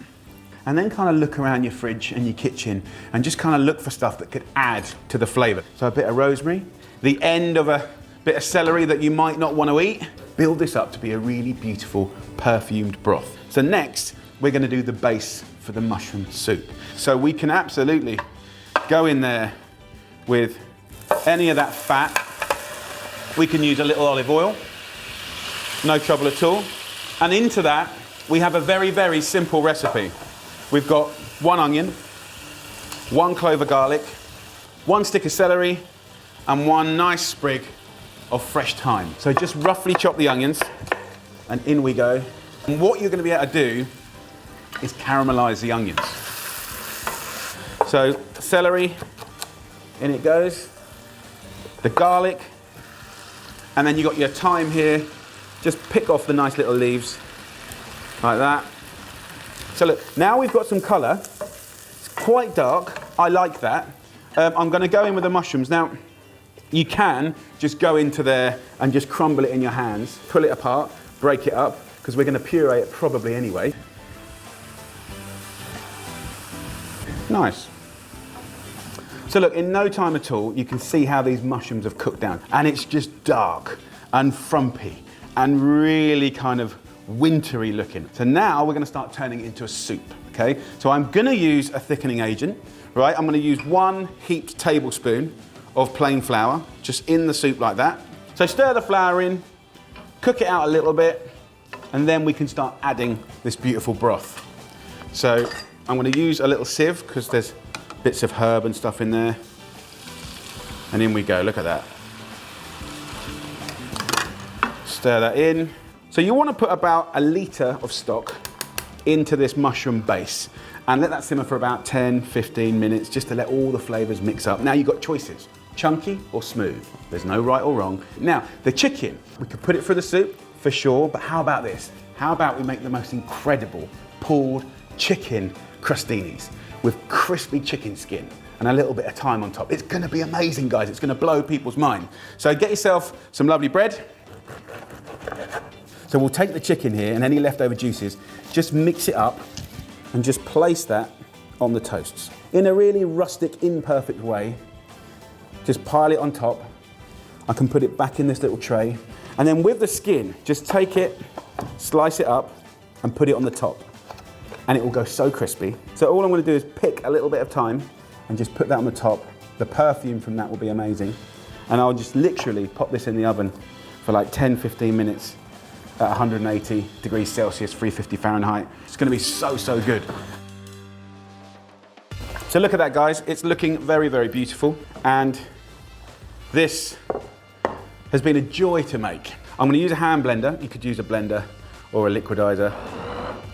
And then kind of look around your fridge and your kitchen and just kind of look for stuff that could add to the flavour. So a bit of rosemary, the end of a bit of celery that you might not want to eat. Build this up to be a really beautiful perfumed broth. So next, we're going to do the base for the mushroom soup. So we can absolutely go in there with any of that fat. We can use a little olive oil, no trouble at all. And into that, we have a very, very simple recipe. We've got 1 onion, 1 clove of garlic, 1 stick of celery, and 1 nice sprig of fresh thyme. So just roughly chop the onions, and in we go. And what you're going to be able to do is caramelize the onions. So celery, in it goes. The garlic, and then you got your thyme here. Just pick off the nice little leaves, like that. So look, now we've got some colour. It's quite dark, I like that. I'm gonna go in with the mushrooms. Now, you can just go into there and just crumble it in your hands, pull it apart, break it up, because we're gonna puree it probably anyway. Nice. So look, in no time at all, you can see how these mushrooms have cooked down. And it's just dark and frumpy and really kind of wintry looking. So now we're gonna start turning it into a soup, okay? So I'm gonna use a thickening agent, right? I'm gonna use 1 heaped tablespoon of plain flour, just in the soup like that. So stir the flour in, cook it out a little bit, and then we can start adding this beautiful broth. So I'm gonna use a little sieve, because there's bits of herb and stuff in there. And in we go, look at that. Stir that in. So you want to put about a litre of stock into this mushroom base and let that simmer for about 10, 15 minutes just to let all the flavours mix up. Now you've got choices, chunky or smooth. There's no right or wrong. Now, the chicken, we could put it through the soup for sure, but how about this? How about we make the most incredible pulled chicken crostinis with crispy chicken skin and a little bit of thyme on top. It's gonna be amazing, guys. It's gonna blow people's mind. So get yourself some lovely bread. So we'll take the chicken here and any leftover juices, just mix it up and just place that on the toasts. In a really rustic, imperfect way, just pile it on top. I can put it back in this little tray. And then with the skin, just take it, slice it up and put it on the top. And it will go so crispy. So all I'm gonna do is pick a little bit of thyme and just put that on the top. The perfume from that will be amazing. And I'll just literally pop this in the oven for like 10, 15 minutes at 180 degrees Celsius, 350 Fahrenheit. It's gonna be so, so good. So look at that, guys. It's looking very, very beautiful. And this has been a joy to make. I'm gonna use a hand blender. You could use a blender or a liquidizer.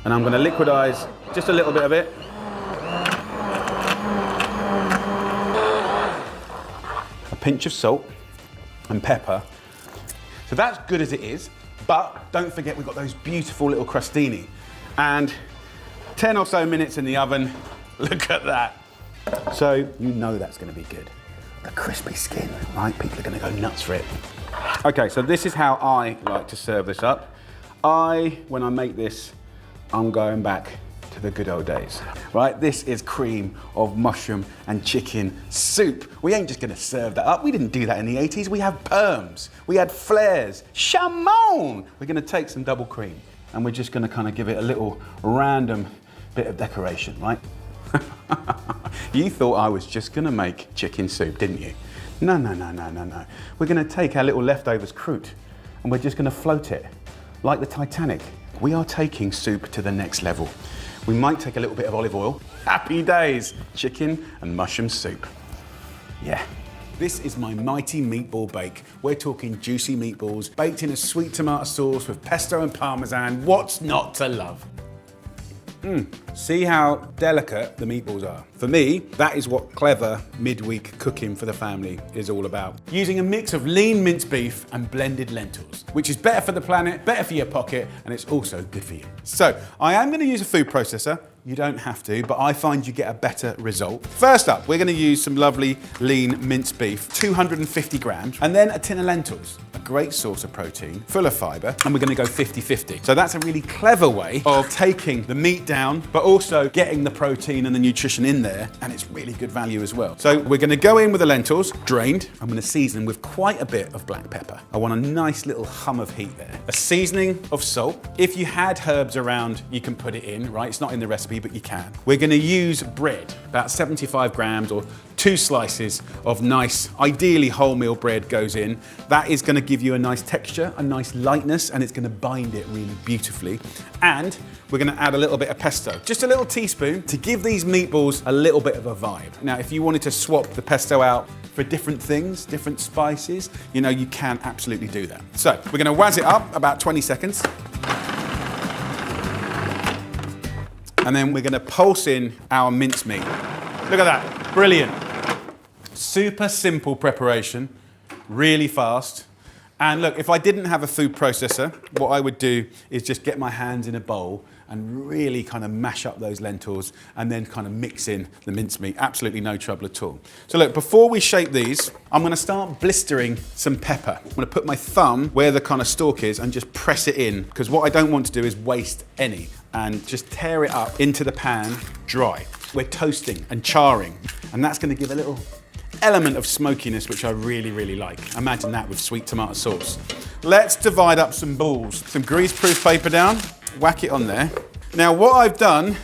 And I'm gonna liquidize just a little bit of it. A pinch of salt and pepper. So that's good as it is, but don't forget we've got those beautiful little crostini. And 10 or so minutes in the oven, look at that. So you know that's gonna be good. The crispy skin, right? People are gonna go nuts for it. Okay, so this is how I like to serve this up. When I make this, I'm going back to the good old days, right? This is cream of mushroom and chicken soup. We ain't just gonna serve that up. We didn't do that in the 80s. We have perms, we had flares, chamon. We're gonna take some double cream and we're just gonna kind of give it a little random bit of decoration, right? You thought I was just gonna make chicken soup, didn't you? No, no, no, no, no, no. We're gonna take our little leftovers croûte and we're just gonna float it like the Titanic. We are taking soup to the next level. We might take a little bit of olive oil. Happy days, chicken and mushroom soup. Yeah. This is my mighty meatball bake. We're talking juicy meatballs, baked in a sweet tomato sauce with pesto and parmesan. What's not to love? See how delicate the meatballs are. For me, that is what clever midweek cooking for the family is all about. Using a mix of lean minced beef and blended lentils, which is better for the planet, better for your pocket, and it's also good for you. So, I am gonna use a food processor. You don't have to, but I find you get a better result. First up, we're gonna use some lovely lean minced beef, 250 grams, and then a tin of lentils, a great source of protein, full of fiber, and we're gonna go 50-50. So that's a really clever way of taking the meat down, but also getting the protein and the nutrition in there, and it's really good value as well. So we're gonna go in with the lentils, drained. I'm gonna season with quite a bit of black pepper. I want a nice little hum of heat there. A seasoning of salt. If you had herbs around, you can put it in, right? It's not in the recipe, but you can. We're gonna use bread, about 75 grams or 2 slices of nice, ideally wholemeal bread goes in. That is gonna give you a nice texture, a nice lightness, and it's gonna bind it really beautifully. And we're gonna add a little bit of pesto, just a little teaspoon to give these meatballs a little bit of a vibe. Now, if you wanted to swap the pesto out for different things, different spices, you know, you can absolutely do that. So we're gonna wazz it up about 20 seconds. And then we're gonna pulse in our mincemeat. Look at that, brilliant. Super simple preparation, really fast. And look, if I didn't have a food processor, what I would do is just get my hands in a bowl and really kind of mash up those lentils and then kind of mix in the mincemeat. Absolutely no trouble at all. So look, before we shape these, I'm gonna start blistering some pepper. I'm gonna put my thumb where the kind of stalk is and just press it in, because what I don't want to do is waste any, and just tear it up into the pan dry. we're toasting and charring, and that's gonna give a little element of smokiness, which I really, really like. Imagine that with sweet tomato sauce. Let's divide up some balls. Some greaseproof paper down, whack it on there. Now, what I've done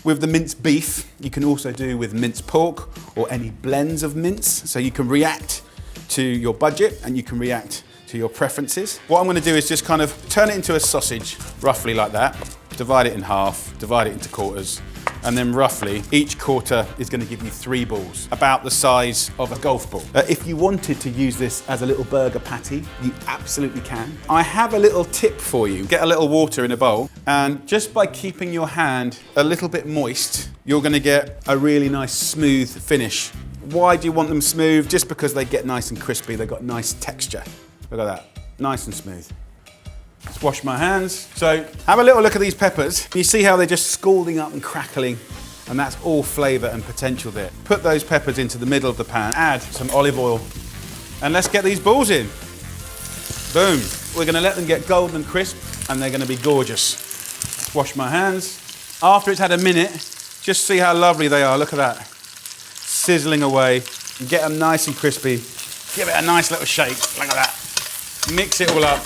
with the minced beef, you can also do with minced pork or any blends of mince, so you can react to your budget and you can react to your preferences. What I'm gonna do is just kind of turn it into a sausage, roughly like that, divide it in half, divide it into quarters, and then roughly each quarter is going to give you 3 balls, about the size of a golf ball. If you wanted to use this as a little burger patty, you absolutely can. I have a little tip for you. Get a little water in a bowl, and just by keeping your hand a little bit moist, you're going to get a really nice smooth finish. Why do you want them smooth? Just because they get nice and crispy, they've got nice texture. Look at that, nice and smooth. Let's wash my hands. So have a little look at these peppers. You see how they're just scalding up and crackling, and that's all flavour and potential there. Put those peppers into the middle of the pan, add some olive oil, and let's get these balls in. Boom. We're gonna let them get golden and crisp, and they're gonna be gorgeous. Wash my hands. After it's had a minute, just see how lovely they are. Look at that. Sizzling away. And get them nice and crispy. Give it a nice little shake. Look at that. Mix it all up.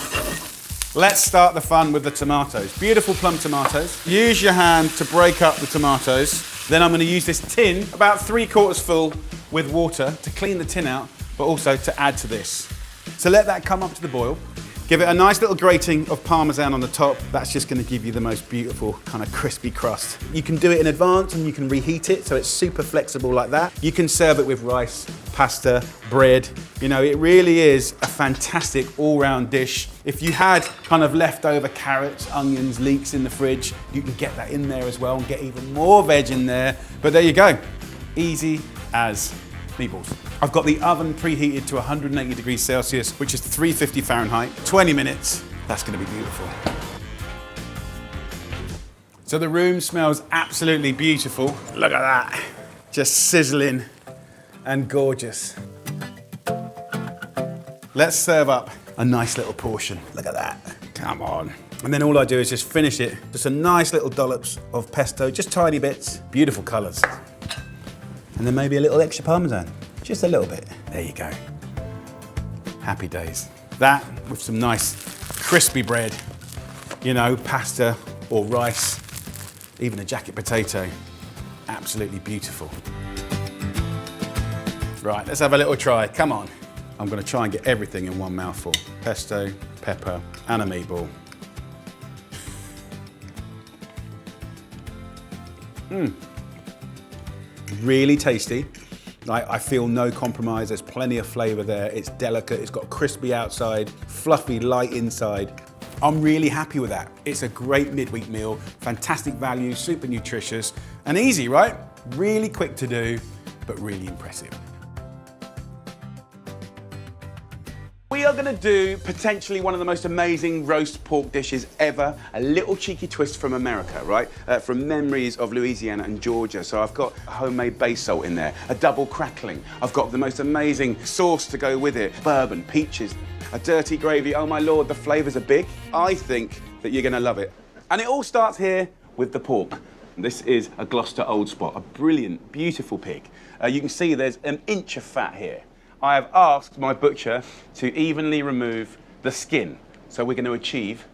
Let's start the fun with the tomatoes. Beautiful plum tomatoes. Use your hand to break up the tomatoes. Then I'm going to use this tin, about 3/4 full, with water to clean the tin out, but also to add to this. So let that come up to the boil. Give it a nice little grating of Parmesan on the top. That's just going to give you the most beautiful kind of crispy crust. You can do it in advance and you can reheat it, so it's super flexible like that. You can serve it with rice, pasta, bread. You know, it really is a fantastic all-round dish. If you had kind of leftover carrots, onions, leeks in the fridge, you can get that in there as well and get even more veg in there. But there you go, easy as meatballs. I've got the oven preheated to 180 degrees Celsius, which is 350 Fahrenheit, 20 minutes. That's gonna be beautiful. So the room smells absolutely beautiful. Look at that, just sizzling and gorgeous. Let's serve up a nice little portion. Look at that, come on. And then all I do is just finish it. Just a nice little dollops of pesto, just tiny bits, beautiful colors. And then maybe a little extra Parmesan, just a little bit. There you go. Happy days. That with some nice crispy bread, you know, pasta or rice, even a jacket potato. Absolutely beautiful. Right, let's have a little try, come on. I'm gonna try and get everything in one mouthful. Pesto, pepper, and a meatball. Really tasty. Like, I feel no compromise, there's plenty of flavour there. It's delicate, it's got crispy outside, fluffy, light inside. I'm really happy with that. It's a great midweek meal, fantastic value, super nutritious, and easy, right? Really quick to do, but really impressive. We are gonna do potentially one of the most amazing roast pork dishes ever, a little cheeky twist from America, right? From memories of Louisiana and Georgia. So I've got homemade bay salt in there, a double crackling. I've got the most amazing sauce to go with it, bourbon, peaches, a dirty gravy. Oh my Lord, the flavors are big. I think that you're gonna love it. And it all starts here with the pork. This is a Gloucester Old Spot, a brilliant, beautiful pig. You can see there's an inch of fat here. I have asked my butcher to evenly remove the skin. So we're going to achieve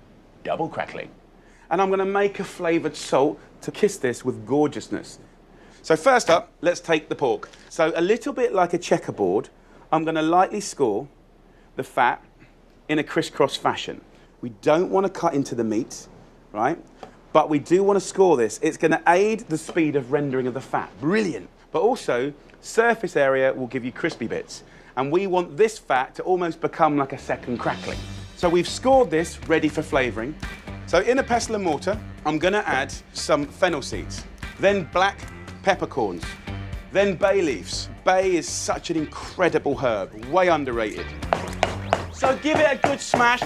double crackling. And I'm going to make a flavoured salt to kiss this with gorgeousness. So first up, let's take the pork. So a little bit like a checkerboard, I'm going to lightly score the fat in a crisscross fashion. We don't want to cut into the meat, right? But we do want to score this. It's going to aid the speed of rendering of the fat. Brilliant. But also, surface area will give you crispy bits. And we want this fat to almost become like a second crackling. So we've scored this, ready for flavouring. So in a pestle and mortar, I'm gonna add some fennel seeds, then black peppercorns, then bay leaves. Bay is such an incredible herb, way underrated. So give it a good smash.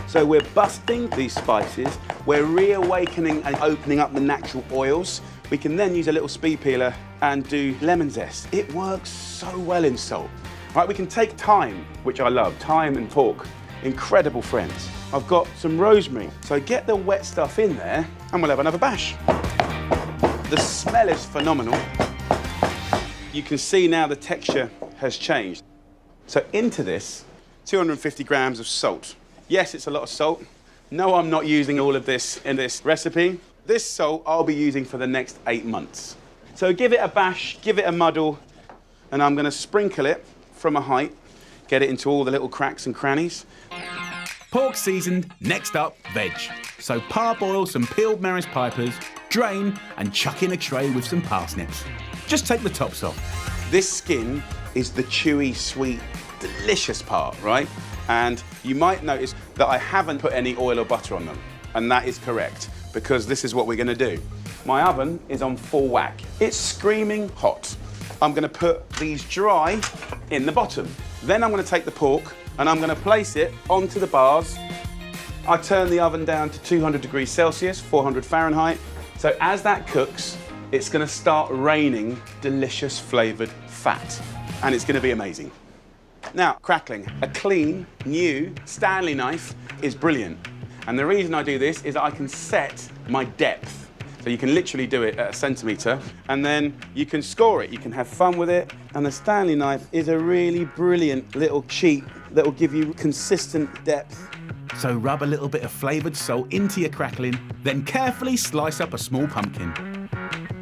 So we're busting these spices, we're reawakening and opening up the natural oils. We can then use a little speed peeler and do lemon zest. It works so well in salt. Right, we can take thyme, which I love, thyme and pork, incredible friends. I've got some rosemary, so get the wet stuff in there and we'll have another bash. The smell is phenomenal. You can see now the texture has changed. So into this, 250 grams of salt. Yes, it's a lot of salt. No, I'm not using all of this in this recipe. This salt I'll be using for the next 8 months. So give it a bash, give it a muddle, and I'm gonna sprinkle it from a height, get it into all the little cracks and crannies. Pork seasoned, next up, veg. So parboil some peeled Maris Pipers, drain and chuck in a tray with some parsnips. Just take the tops off. This skin is the chewy, sweet, delicious part, right? And you might notice that I haven't put any oil or butter on them. And that is correct, because this is what we're gonna do. My oven is on full whack. It's screaming hot. I'm gonna put these dry in the bottom. Then I'm gonna take the pork and I'm gonna place it onto the bars. I turn the oven down to 200 degrees Celsius, 400 Fahrenheit. So as that cooks, it's gonna start raining delicious flavored fat. And it's gonna be amazing. Now, crackling. A clean, new Stanley knife is brilliant. And the reason I do this is that I can set my depth. So you can literally do it at a centimetre, and then you can score it. You can have fun with it. And the Stanley knife is a really brilliant little cheat that will give you consistent depth. So rub a little bit of flavoured salt into your crackling, then carefully slice up a small pumpkin.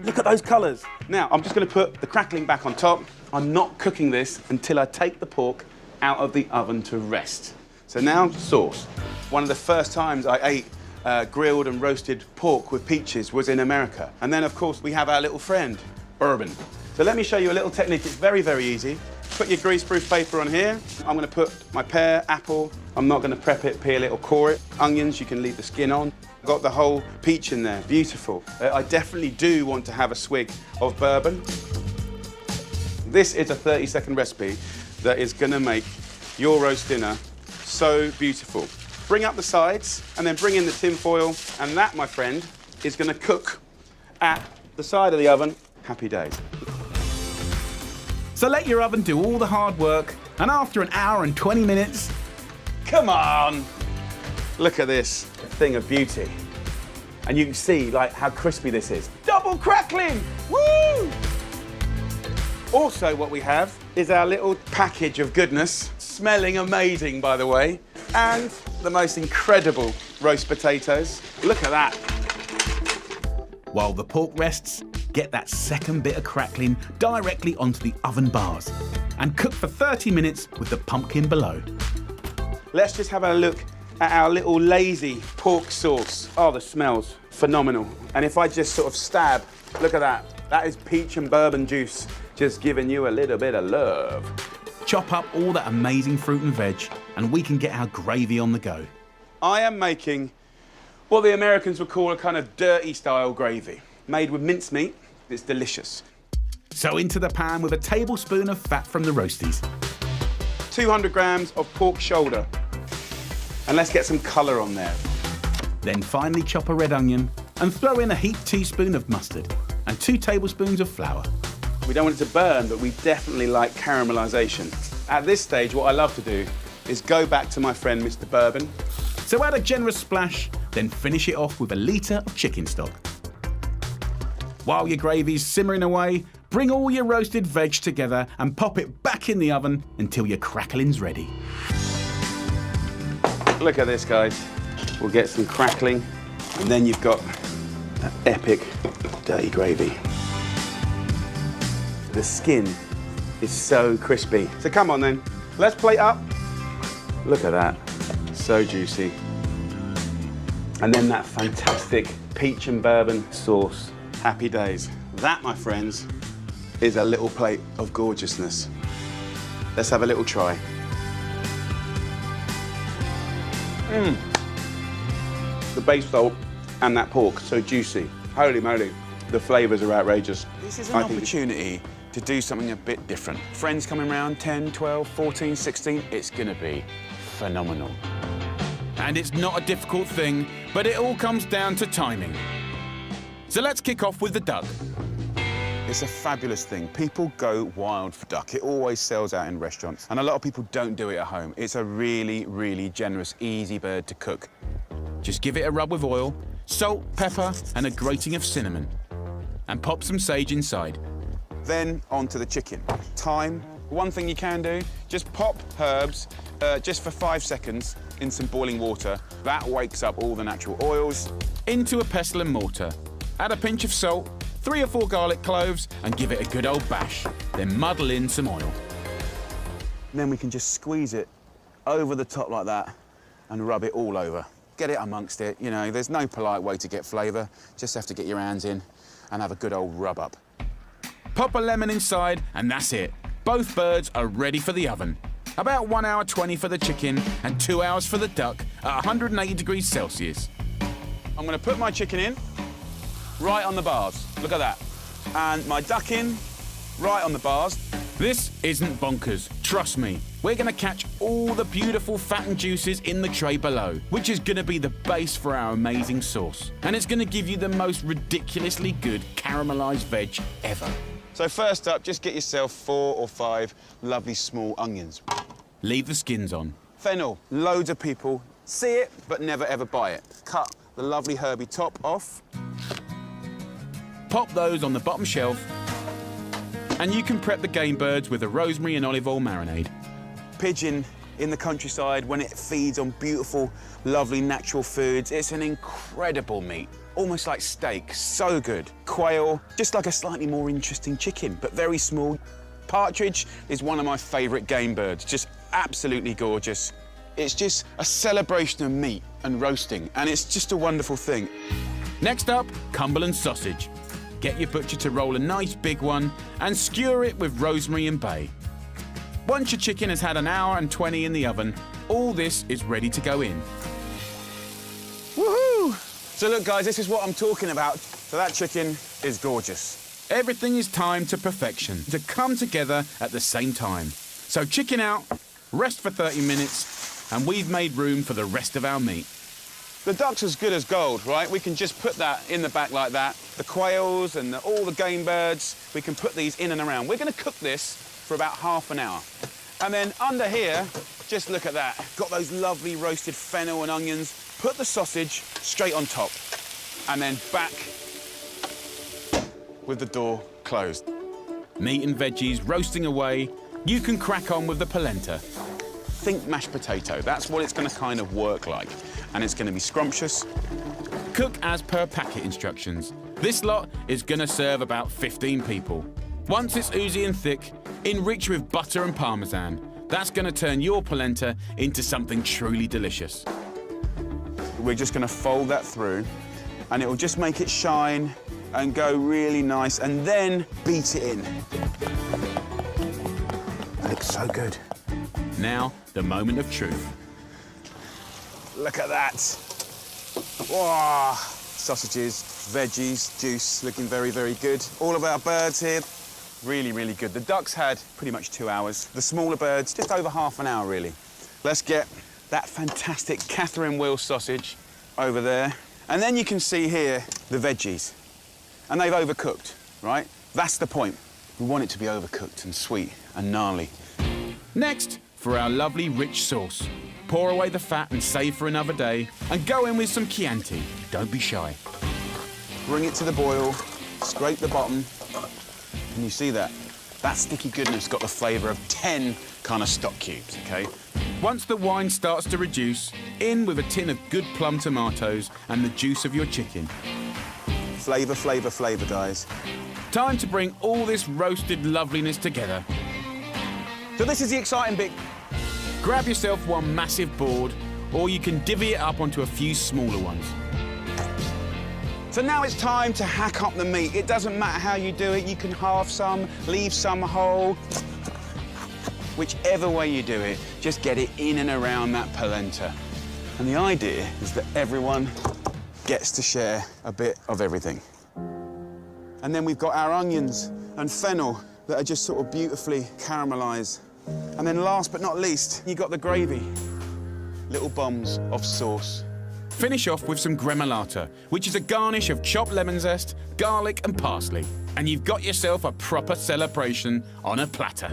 Look at those colours. Now, I'm just gonna put the crackling back on top. I'm not cooking this until I take the pork out of the oven to rest. So now, sauce. One of the first times I ate grilled and roasted pork with peaches was in America. And then, of course, we have our little friend, bourbon. So let me show you a little technique. It's very, very easy. Put your greaseproof paper on here. I'm gonna put my pear, apple. I'm not gonna prep it, peel it, or core it. Onions, you can leave the skin on. Got the whole peach in there, beautiful. I definitely do want to have a swig of bourbon. This is a 30-second recipe that is gonna make your roast dinner so beautiful. Bring up the sides and then bring in the tin foil, and that, my friend, is gonna cook at the side of the oven. Happy days. So let your oven do all the hard work, and after an hour and 20 minutes, Come on! Look at this thing of beauty. And you can see like how crispy this is. Double crackling! Woo! Also what we have is our little package of goodness, smelling amazing by the way, and the most incredible roast potatoes. Look at that. while the pork rests, get that second bit of crackling directly onto the oven bars and cook for 30 minutes with the pumpkin below. Let's just have a look at our little lazy pork sauce. Oh, the smell's phenomenal. And if I just sort of stab, look at that. That is peach and bourbon juice, just giving you a little bit of love. Chop up all that amazing fruit and veg, and we can get our gravy on the go. I am making what the Americans would call a kind of dirty style gravy, made with mincemeat. It's delicious. So into the pan with a tablespoon of fat from the roasties. 200 grams of pork shoulder. And let's get some colour on there. Then finely chop a red onion and throw in a heaped teaspoon of mustard and 2 tablespoons of flour. We don't want it to burn, but we definitely like caramelisation. At this stage, what I love to do is go back to my friend, Mr. Bourbon. So add a generous splash, then finish it off with a litre of chicken stock. While your gravy's simmering away, bring all your roasted veg together and pop it back in the oven until your crackling's ready. Look at this, guys. We'll get some crackling, and then you've got that epic dirty gravy. The skin is so crispy. So come on then, let's plate up. Look at that, so juicy. And then that fantastic peach and bourbon sauce. Happy days. That, my friends, is a little plate of gorgeousness. Let's have a little try. The bay salt and that pork, so juicy. Holy moly, the flavours are outrageous. This is an opportunity to do something a bit different. Friends coming around, 10, 12, 14, 16, it's gonna be phenomenal. And it's not a difficult thing, but it all comes down to timing. So let's kick off with the duck. It's a fabulous thing. People go wild for duck. It always sells out in restaurants, and a lot of people don't do it at home. It's a really, really generous, easy bird to cook. Just give it a rub with oil, salt, pepper, and a grating of cinnamon. and pop some sage inside. Then onto the chicken. Thyme. One thing you can do, just pop herbs just for 5 seconds in some boiling water. That wakes up all the natural oils. Into a pestle and mortar. Add a pinch of salt, 3 or 4 garlic cloves, and give it a good old bash. Then muddle in some oil. Then we can just squeeze it over the top like that and rub it all over. Get it amongst it, you know, there's no polite way to get flavour. Just have to get your hands in and have a good old rub up. Pop a lemon inside, and that's it. Both birds are ready for the oven. About 1 hour 20 for the chicken and 2 hours for the duck at 180 degrees Celsius. I'm going to put my chicken in right on the bars. Look at that. And my duck in right on the bars. This isn't bonkers, trust me. We're going to catch all the beautiful fat and juices in the tray below, which is going to be the base for our amazing sauce. And it's going to give you the most ridiculously good caramelised veg ever. So first up, just get yourself 4 or 5 lovely small onions. Leave the skins on. Fennel. Loads of people see it, but never ever buy it. Cut the lovely herby top off. Pop those on the bottom shelf. And you can prep the game birds with a rosemary and olive oil marinade. Pigeon in the countryside, when it feeds on beautiful, lovely natural foods, it's an incredible meat. Almost like steak, so good. Quail, just like a slightly more interesting chicken, but very small. Partridge is one of my favourite game birds, just absolutely gorgeous. It's just a celebration of meat and roasting, and it's just a wonderful thing. Next up, Cumberland sausage. Get your butcher to roll a nice big one and skewer it with rosemary and bay. Once your chicken has had 1 hour and 20 in the oven, all this is ready to go in. Woohoo! So look, guys, this is what I'm talking about. So that chicken is gorgeous. Everything is timed to perfection, to come together at the same time. So chicken out, rest for 30 minutes, and we've made room for the rest of our meat. The duck's as good as gold, right? We can just put that in the back like that. The quails and all the game birds, we can put these in and around. We're going to cook this for about half an hour. And then under here, just look at that. Got those lovely roasted fennel and onions. Put the sausage straight on top. And then back with the door closed. Meat and veggies roasting away. You can crack on with the polenta. Think mashed potato. That's what it's going to kind of work like. And it's going to be scrumptious. Cook as per packet instructions. This lot is going to serve about 15 people. Once it's oozy and thick, enrich with butter and parmesan. That's going to turn your polenta into something truly delicious. We're just going to fold that through, and it will just make it shine and go really nice, and then beat it in. That looks so good. Now, the moment of truth. Look at that. Wow. Sausages, veggies, juice, looking very, very good. All of our birds here, really, really good. The ducks had pretty much 2 hours. The smaller birds, just over half an hour, really. Let's get that fantastic Catherine Wheel sausage over there. And then you can see here the veggies. And they've overcooked, right? That's the point. We want it to be overcooked and sweet and gnarly. Next, for our lovely rich sauce. Pour away the fat and save for another day, and go in with some Chianti. Don't be shy. Bring it to the boil, scrape the bottom, and you see that? That sticky goodness got the flavour of 10 kind of stock cubes, OK? Once the wine starts to reduce, in with a tin of good plum tomatoes and the juice of your chicken. Flavour, flavour, flavour, guys. Time to bring all this roasted loveliness together. So this is the exciting bit. Grab yourself one massive board, or you can divvy it up onto a few smaller ones. So now it's time to hack up the meat. It doesn't matter how you do it. You can halve some, leave some whole. Whichever way you do it, just get it in and around that polenta. And the idea is that everyone gets to share a bit of everything. And then we've got our onions and fennel that are just sort of beautifully caramelised. And then last but not least, you got the gravy. Little bombs of sauce. Finish off with some gremolata, which is a garnish of chopped lemon zest, garlic and parsley. And you've got yourself a proper celebration on a platter.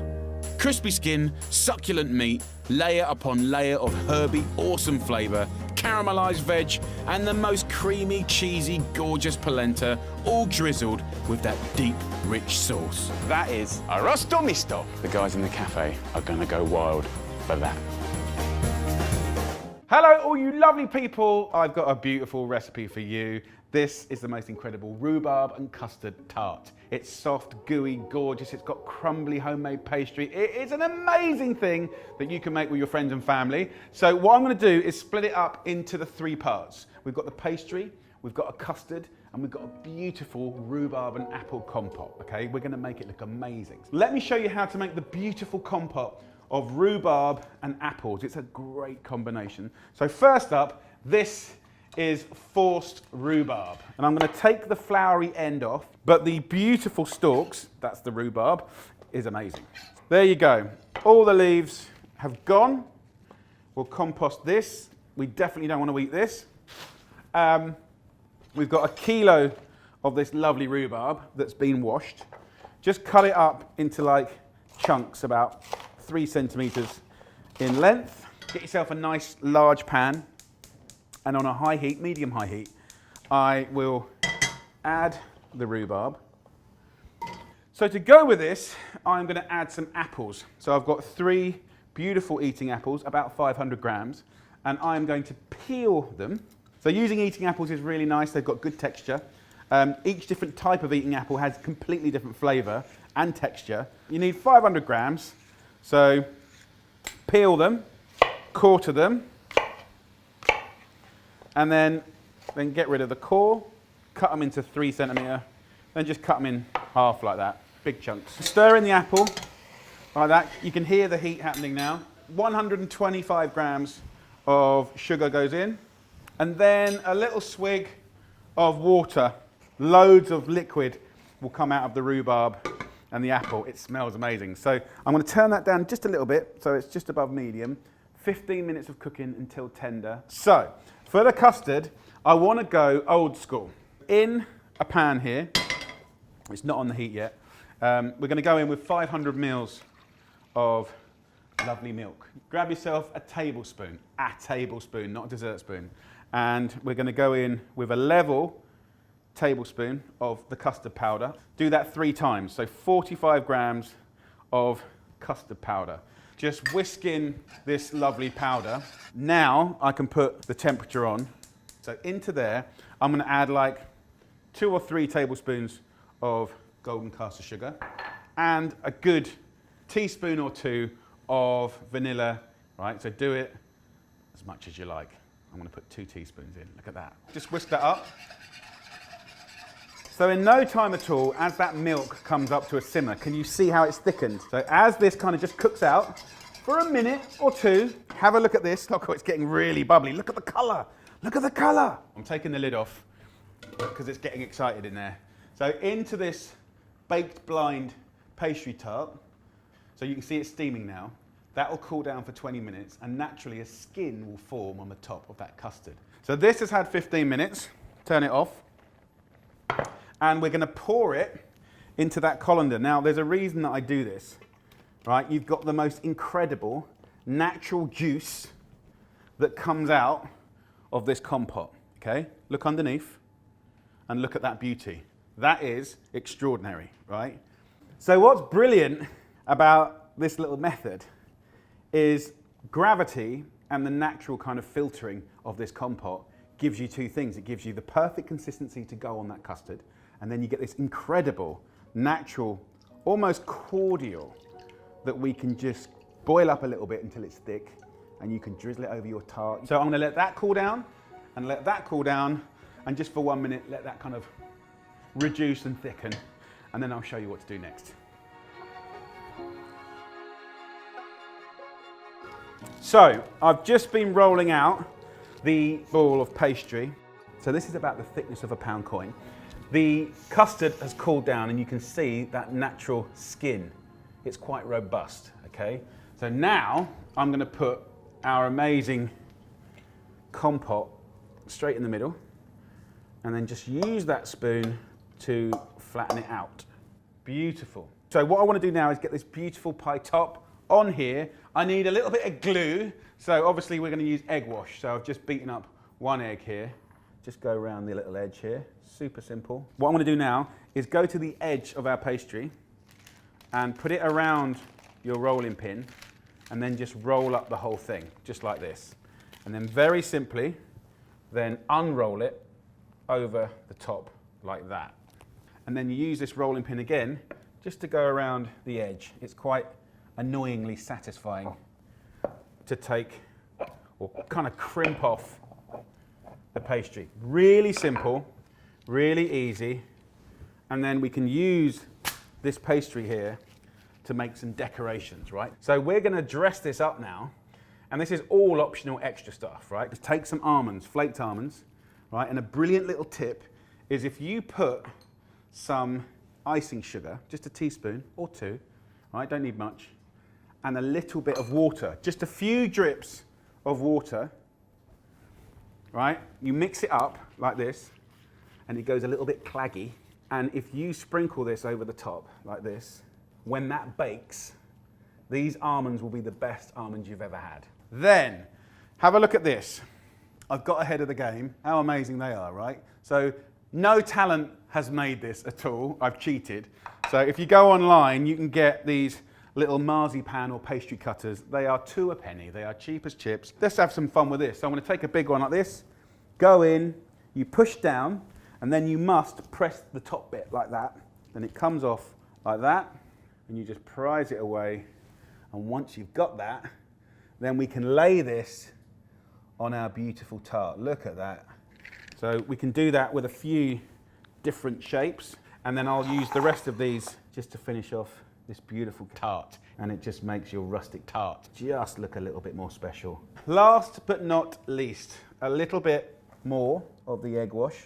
Crispy skin, succulent meat, layer upon layer of herby, awesome flavour, caramelised veg, and the most creamy, cheesy, gorgeous polenta, all drizzled with that deep, rich sauce. That is arrosto misto. The guys in the cafe are going to go wild for that. Hello, all you lovely people. I've got a beautiful recipe for you. This is the most incredible rhubarb and custard tart. It's soft, gooey, gorgeous. It's got crumbly homemade pastry. It is an amazing thing that you can make with your friends and family. So what I'm going to do is split it up into the 3 parts. We've got the pastry, we've got a custard, and we've got a beautiful rhubarb and apple compote, okay? We're going to make it look amazing. Let me show you how to make the beautiful compote of rhubarb and apples. It's a great combination. So first up, this is forced rhubarb. And I'm going to take the floury end off, but the beautiful stalks, that's the rhubarb, is amazing. There you go. All the leaves have gone. We'll compost this. We definitely don't want to eat this. We've got 1 kilo of this lovely rhubarb that's been washed. Just cut it up into like chunks about 3 centimeters in length. Get yourself a nice large pan, and on a high heat, medium high heat, I will add the rhubarb. So to go with this, I'm going to add some apples. So I've got 3 beautiful eating apples, about 500 grams, and I'm going to peel them. So using eating apples is really nice. They've got good texture. Each different type of eating apple has completely different flavour and texture. You need 500 grams. So peel them, quarter them, and then get rid of the core, cut them into 3 centimetre, then just cut them in half like that, big chunks. Stir in the apple like that. You can hear the heat happening now. 125 grams of sugar goes in, and then a little swig of water. Loads of liquid will come out of the rhubarb and the apple. It smells amazing. So I'm going to turn that down just a little bit, so it's just above medium. 15 minutes of cooking until tender. So for the custard, I want to go old school. In a pan here, it's not on the heat yet, we're going to go in with 500 mils of lovely milk. Grab yourself a tablespoon, not a dessert spoon. And we're going to go in with a level tablespoon of the custard powder. Do that 3 times, so 45 grams of custard powder. Just whisk in this lovely powder. Now I can put the temperature on. So into there, I'm going to add like 2 or 3 tablespoons of golden caster sugar and a good teaspoon or 2 of vanilla, right? So do it as much as you like. I'm going to put 2 teaspoons in. Look at that. Just whisk that up. So in no time at all, as that milk comes up to a simmer, can you see how it's thickened? So as this kind of just cooks out for a minute or 2, have a look at this. Look, it's getting really bubbly. Look at the colour. Look at the colour. I'm taking the lid off because it's getting excited in there. So into this baked blind pastry tart. So you can see it's steaming now. That will cool down for 20 minutes, and naturally a skin will form on the top of that custard. So this has had 15 minutes. Turn it off. And we're going to pour it into that colander. Now, there's a reason that I do this, right? You've got the most incredible natural juice that comes out of this compote, okay? Look underneath and look at that beauty. That is extraordinary, right? So what's brilliant about this little method is gravity and the natural kind of filtering of this compote gives you 2 things. It gives you the perfect consistency to go on that custard, and then you get this incredible, natural, almost cordial that we can just boil up a little bit until it's thick, and you can drizzle it over your tart. So I'm gonna let that cool down, and let that cool down, and just for 1 minute, let that kind of reduce and thicken, and then I'll show you what to do next. So I've just been rolling out the ball of pastry. So this is about the thickness of a £1 coin. The custard has cooled down, and you can see that natural skin. It's quite robust, okay? So now I'm going to put our amazing compote straight in the middle, and then just use that spoon to flatten it out. Beautiful. So what I want to do now is get this beautiful pie top on here, I need a little bit of glue. So obviously we're going to use egg wash. So I've just beaten up 1 egg here. Just go around the little edge here. Super simple. What I'm going to do now is go to the edge of our pastry and put it around your rolling pin and then just roll up the whole thing, just like this. And then very simply, then unroll it over the top like that. And then you use this rolling pin again just to go around the edge. It's quite annoyingly satisfying to take or kind of crimp off the pastry. Really simple, really easy. And then we can use this pastry here to make some decorations, right? So we're gonna dress this up now, and this is all optional extra stuff, right? Just take some almonds, flaked almonds, right? And a brilliant little tip is if you put some icing sugar, just a teaspoon or 2, right? Don't need much, and a little bit of water, just a few drips of water, right? You mix it up like this, and it goes a little bit claggy. And if you sprinkle this over the top like this, when that bakes, these almonds will be the best almonds you've ever had. Then, have a look at this. I've got ahead of the game. How amazing they are, right? So, no talent has made this at all. I've cheated. So if you go online, you can get these little marzipan or pastry cutters. They are 2 a penny. They are cheap as chips. Let's have some fun with this. So I'm going to take a big one like this, go in, you push down, and then you must press the top bit like that. Then it comes off like that, and you just prise it away. And once you've got that, then we can lay this on our beautiful tart. Look at that. So we can do that with a few different shapes, and then I'll use the rest of these just to finish off this beautiful tart, and it just makes your rustic tart just look a little bit more special. Last but not least, a little bit more of the egg wash.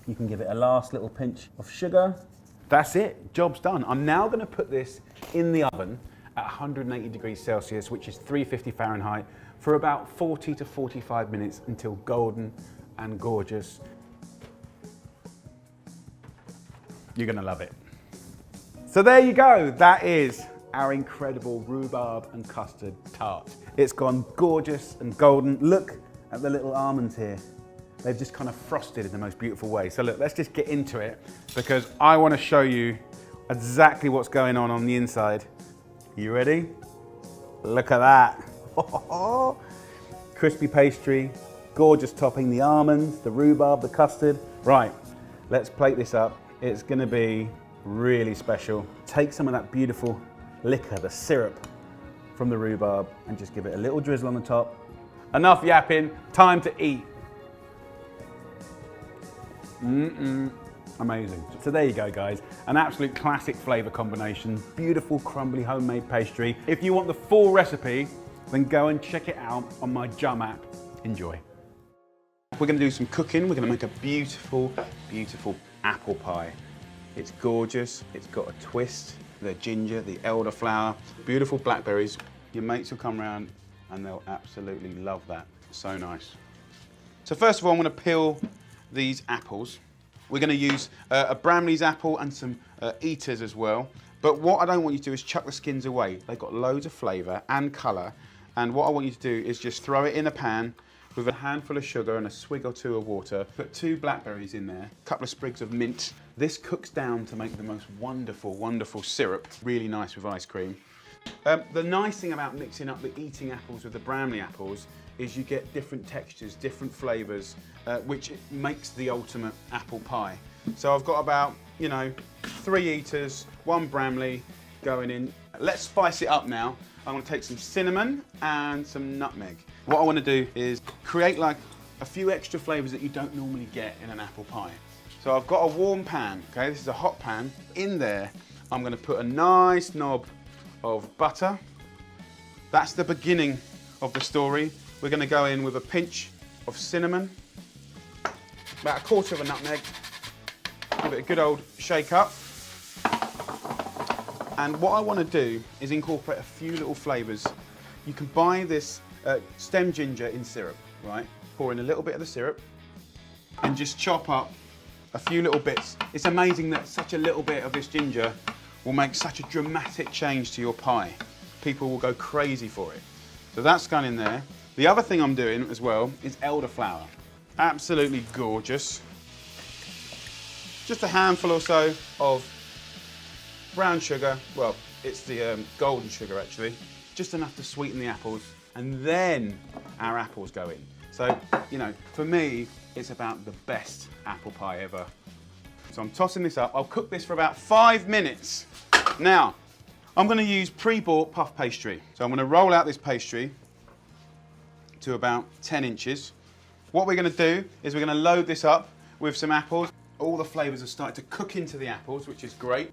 You can give it a last little pinch of sugar. That's it, job's done. I'm now going to put this in the oven at 180 degrees Celsius, which is 350 Fahrenheit, for about 40 to 45 minutes until golden and gorgeous. You're going to love it. So there you go. That is our incredible rhubarb and custard tart. It's gone gorgeous and golden. Look at the little almonds here. They've just kind of frosted in the most beautiful way. So look, let's just get into it because I want to show you exactly what's going on the inside. You ready? Look at that. Crispy pastry, gorgeous topping, the almonds, the rhubarb, the custard. Right, let's plate this up. It's gonna be really special. Take some of that beautiful liquor, the syrup from the rhubarb, and just give it a little drizzle on the top. Enough yapping, time to eat. Amazing. So there you go, guys. An absolute classic flavor combination. Beautiful, crumbly, homemade pastry. If you want the full recipe, then go and check it out on my Jum app. Enjoy. We're gonna do some cooking. We're gonna make a beautiful, beautiful apple pie. It's gorgeous. It's got a twist. The ginger, the elderflower, beautiful blackberries. Your mates will come round and they'll absolutely love that. So nice. So first of all, I'm gonna peel these apples. We're going to use a Bramley's apple and some eaters as well. But what I don't want you to do is chuck the skins away. They've got loads of flavour and colour. And what I want you to do is just throw it in a pan with a handful of sugar and a swig or 2 of water. Put 2 blackberries in there, a couple of sprigs of mint. This cooks down to make the most wonderful, wonderful syrup. Really nice with ice cream. The nice thing about mixing up the eating apples with the Bramley apples is you get different textures, different flavours, which makes the ultimate apple pie. So I've got about, 3 eaters, 1 Bramley going in. Let's spice it up now. I'm going to take some cinnamon and some nutmeg. What I want to do is create like a few extra flavours that you don't normally get in an apple pie. So I've got a warm pan, okay? This is a hot pan. In there, I'm going to put a nice knob of butter. That's the beginning of the story. We're going to go in with a pinch of cinnamon, about a quarter of a nutmeg, give it a good old shake up. And what I want to do is incorporate a few little flavours. You can buy this stem ginger in syrup, right? Pour in a little bit of the syrup and just chop up a few little bits. It's amazing that such a little bit of this ginger will make such a dramatic change to your pie. people will go crazy for it. So that's gone in there. The other thing I'm doing as well is elderflower. Absolutely gorgeous. Just a handful or so of brown sugar. Well, it's the golden sugar actually. Just enough to sweeten the apples, and then our apples go in. So, you know, for me, it's about the best apple pie ever. So I'm tossing this up. I'll cook this for about 5 minutes. Now, I'm going to use pre-bought puff pastry. So I'm going to roll out this pastry to about 10 inches. What we're going to do is we're going to load this up with some apples. All the flavours have started to cook into the apples, which is great.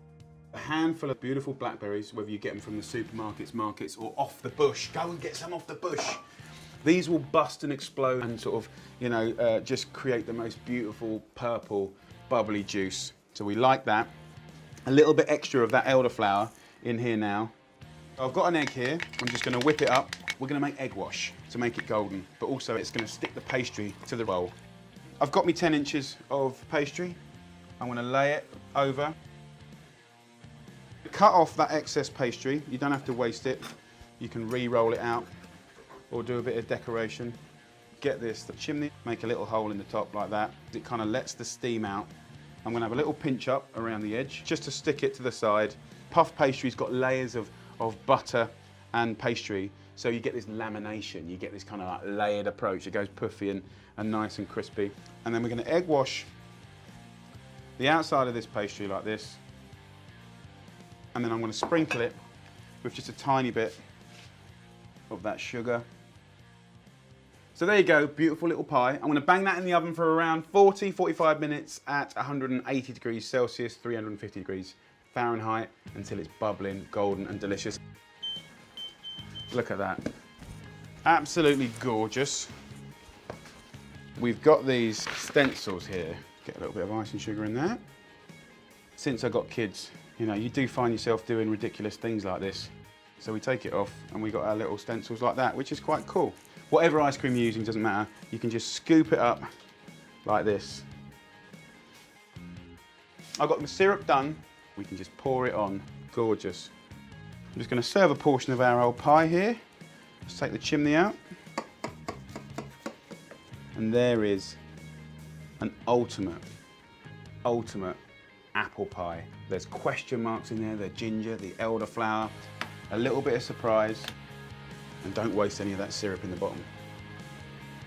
A handful of beautiful blackberries, whether you get them from the supermarkets, markets, or off the bush. Go and get some off the bush. These will bust and explode and sort of, you know, just create the most beautiful purple bubbly juice. So we like that. A little bit extra of that elderflower in here now. I've got an egg here. I'm just going to whip it up. We're going to make egg wash to make it golden, but also it's going to stick the pastry to the roll. I've got me 10 inches of pastry. I'm going to lay it over. Cut off that excess pastry. You don't have to waste it. You can re-roll it out or do a bit of decoration. Get this, the chimney, make a little hole in the top like that. It kind of lets the steam out. I'm going to have a little pinch up around the edge just to stick it to the side. Puff pastry's got layers of butter and pastry, so you get this lamination. You get this kind of like layered approach. It goes puffy and nice and crispy. And then we're going to egg wash the outside of this pastry like this. And then I'm going to sprinkle it with just a tiny bit of that sugar. So there you go, beautiful little pie. I'm going to bang that in the oven for around 45 minutes at 180 degrees Celsius, 350 degrees Fahrenheit, until it's bubbling, golden and delicious. Look at that. Absolutely gorgeous. We've got these stencils here. Get a little bit of icing sugar in there. Since I got kids, you know, you do find yourself doing ridiculous things like this. So we take it off and we got our little stencils like that, which is quite cool. Whatever ice cream you're using, doesn't matter. You can just scoop it up like this. I've got the syrup done. We can just pour it on. Gorgeous. I'm just going to serve a portion of our old pie here. Let's take the chimney out. And there is an ultimate apple pie. There's question marks in there, the ginger, the elderflower, a little bit of surprise, and don't waste any of that syrup in the bottom.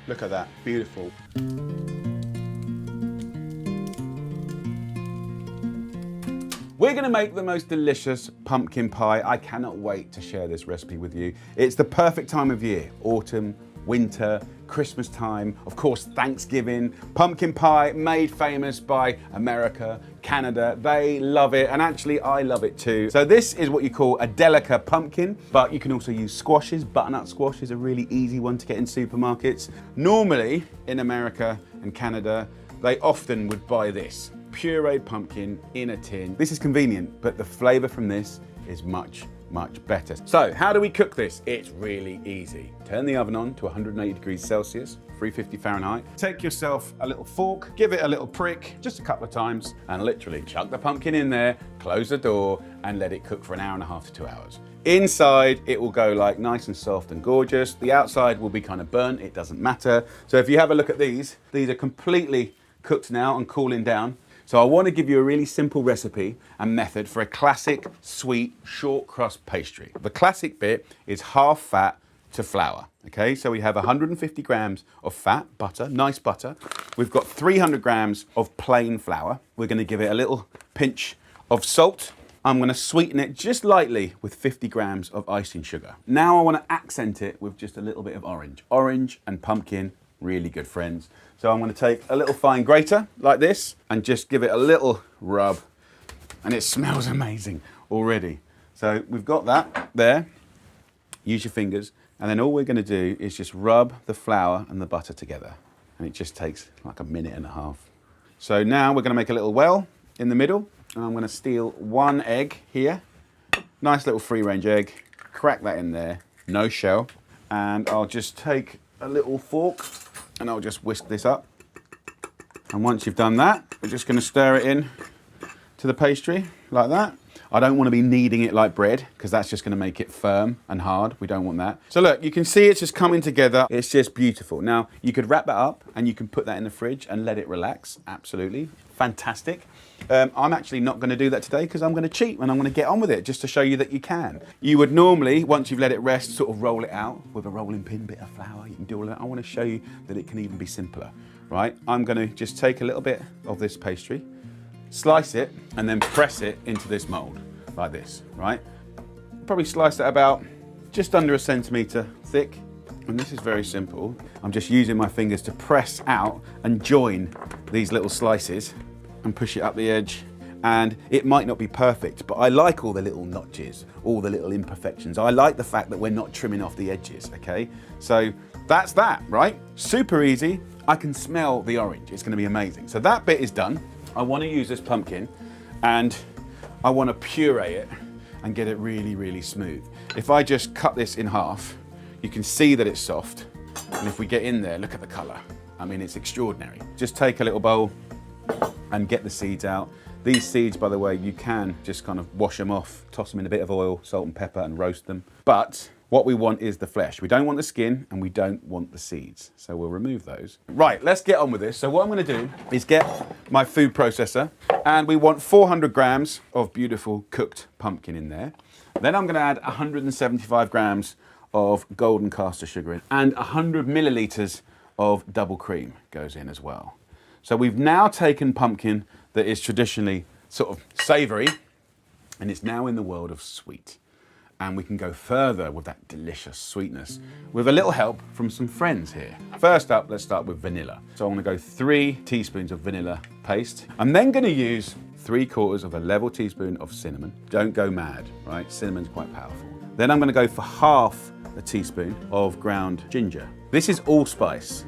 Look at that, beautiful. We're going to make the most delicious pumpkin pie. I cannot wait to share this recipe with you. It's the perfect time of year, autumn, winter, Christmas time, of course Thanksgiving. Pumpkin pie made famous by America, Canada. They love it, and actually I love it too. So this is what you call a delicate pumpkin, but you can also use squashes. Butternut squash is a really easy one to get in supermarkets. Normally in America and Canada, they often would buy this pureed pumpkin in a tin. This is convenient, but the flavor from this is much better. So how do we cook this? It's really easy. Turn the oven on to 180 degrees Celsius, 350 Fahrenheit. Take yourself a little fork, give it a little prick, just a couple of times, and literally chuck the pumpkin in there, close the door, and let it cook for an hour and a half to 2 hours. Inside, it will go like nice and soft and gorgeous. The outside will be kind of burnt, it doesn't matter. So if you have a look at these are completely cooked now and cooling down. So I want to give you a really simple recipe and method for a classic sweet short crust pastry. The classic bit is half fat to flour. Okay, so we have 150 grams of fat, butter, nice butter. We've got 300 grams of plain flour. We're going to give it a little pinch of salt. I'm going to sweeten it just lightly with 50 grams of icing sugar. Now I want to accent it with just a little bit of orange. Orange and pumpkin, really good friends. So I'm going to take a little fine grater like this and just give it a little rub, and it smells amazing already. So we've got that there. Use your fingers, and then all we're going to do is just rub the flour and the butter together, and it just takes like a minute and a half. So now we're going to make a little well in the middle, and I'm going to steal one egg here. Nice little free-range egg. Crack that in there, no shell, and I'll just take a little fork and I'll just whisk this up. And once you've done that, we're just going to stir it in to the pastry like that. I don't want to be kneading it like bread because that's just going to make it firm and hard. We don't want that. So look, you can see it's just coming together. It's just beautiful. Now, you could wrap that up and you can put that in the fridge and let it relax. Absolutely. Fantastic. I'm actually not going to do that today because I'm going to cheat and I'm going to get on with it just to show you that you can. You would normally, once you've let it rest, sort of roll it out with a rolling pin, bit of flour. You can do all that. I want to show you that it can even be simpler, right? I'm going to just take a little bit of this pastry, slice it, and then press it into this mold like this, right? Probably slice it about just under 1 centimetre thick. And this is very simple. I'm just using my fingers to press out and join these little slices and push it up the edge. And it might not be perfect, but I like all the little notches, all the little imperfections. I like the fact that we're not trimming off the edges, okay? So that's that, right? Super easy. I can smell the orange. It's gonna be amazing. So that bit is done. I wanna use this pumpkin and I wanna puree it and get it really, really smooth. If I just cut this in half, you can see that it's soft. And if we get in there, look at the color. I mean, it's extraordinary. Just take a little bowl and get the seeds out. These seeds, by the way, you can just kind of wash them off, toss them in a bit of oil, salt and pepper, and roast them. But what we want is the flesh. We don't want the skin and we don't want the seeds. So we'll remove those. Right, let's get on with this. So what I'm gonna do is get my food processor and we want 400 grams of beautiful cooked pumpkin in there. Then I'm gonna add 175 grams of golden caster sugar in and 100 milliliters of double cream goes in as well. So we've now taken pumpkin that is traditionally sort of savoury and it's now in the world of sweet. And we can go further with that delicious sweetness with a little help from some friends here. First up, let's start with vanilla. So I'm gonna go 3 teaspoons of vanilla paste. I'm then gonna use 3/4 of a level teaspoon of cinnamon. Don't go mad, right? Cinnamon's quite powerful. Then I'm gonna go for half a teaspoon of ground ginger. This is allspice.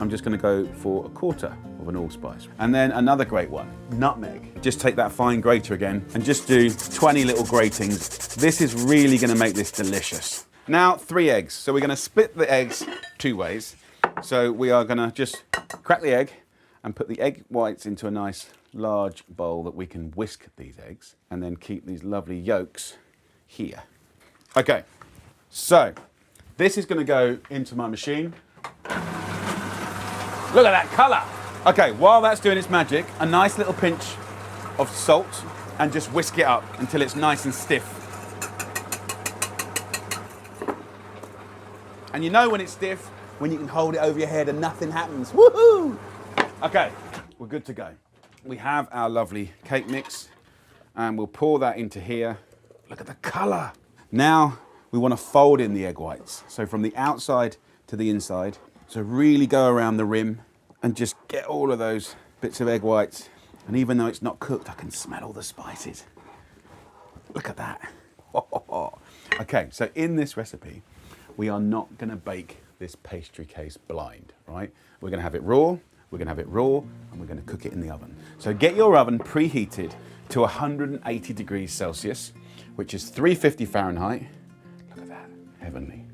I'm just gonna go for 1/4 of an allspice. And then another great one, nutmeg. Just take that fine grater again and just do 20 little gratings. This is really gonna make this delicious. Now, 3 eggs. So we're gonna split the eggs 2 ways. So we are gonna just crack the egg and put the egg whites into a nice large bowl that we can whisk these eggs and then keep these lovely yolks here. Okay, so this is gonna go into my machine. Look at that colour. Okay, while that's doing its magic, a nice little pinch of salt and just whisk it up until it's nice and stiff. And you know when it's stiff, when you can hold it over your head and nothing happens. Woohoo! Okay, we're good to go. We have our lovely cake mix and we'll pour that into here. Look at the colour. Now we want to fold in the egg whites. So from the outside to the inside. So really go around the rim and just get all of those bits of egg whites. And even though it's not cooked, I can smell all the spices. Look at that. Okay, so in this recipe, we are not gonna bake this pastry case blind, right? We're gonna have it raw, and we're gonna cook it in the oven. So get your oven preheated to 180 degrees Celsius, which is 350 Fahrenheit. Look at that, heavenly.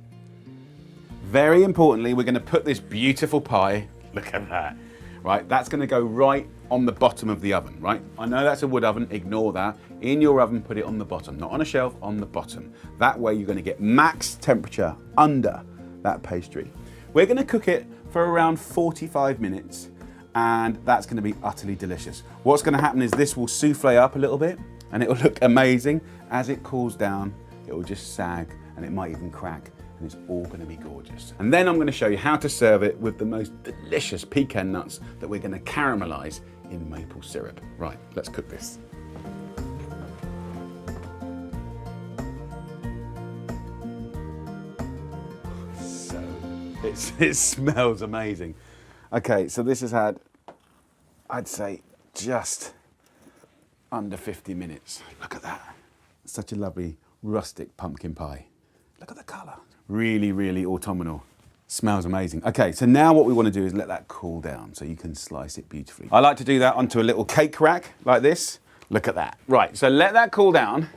Very importantly, we're gonna put this beautiful pie, look at that, right? That's gonna go right on the bottom of the oven, right? I know that's a wood oven, ignore that. In your oven, put it on the bottom, not on a shelf, on the bottom. That way you're gonna get max temperature under that pastry. We're gonna cook it for around 45 minutes and that's gonna be utterly delicious. What's gonna happen is this will souffle up a little bit and it will look amazing. As it cools down, it will just sag and it might even crack. And it's all gonna be gorgeous. And then I'm gonna show you how to serve it with the most delicious pecan nuts that we're gonna caramelize in maple syrup. Right, let's cook this. So, it smells amazing. Okay, so this has had, I'd say, just under 50 minutes. Look at that. Such a lovely rustic pumpkin pie. Look at the colour. Really, really autumnal. Smells amazing. Okay, so now what we want to do is let that cool down so you can slice it beautifully. I like to do that onto a little cake rack like this. Look at that. Right, so let that cool down.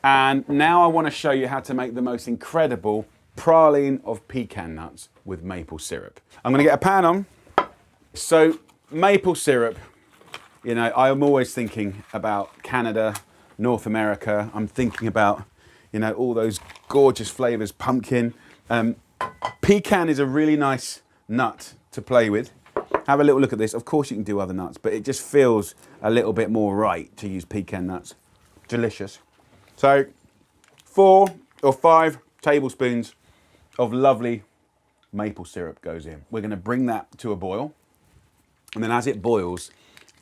And now I want to show you how to make the most incredible praline of pecan nuts with maple syrup. I'm going to get a pan on. So maple syrup, you know, I'm always thinking about Canada, North America. I'm thinking about, you know, all those gorgeous flavors, pumpkin. Pecan is a really nice nut to play with. Have a little look at this. Of course you can do other nuts, but it just feels a little bit more right to use pecan nuts. Delicious. So 4 or 5 tablespoons of lovely maple syrup goes in. We're going to bring that to a boil. And then as it boils,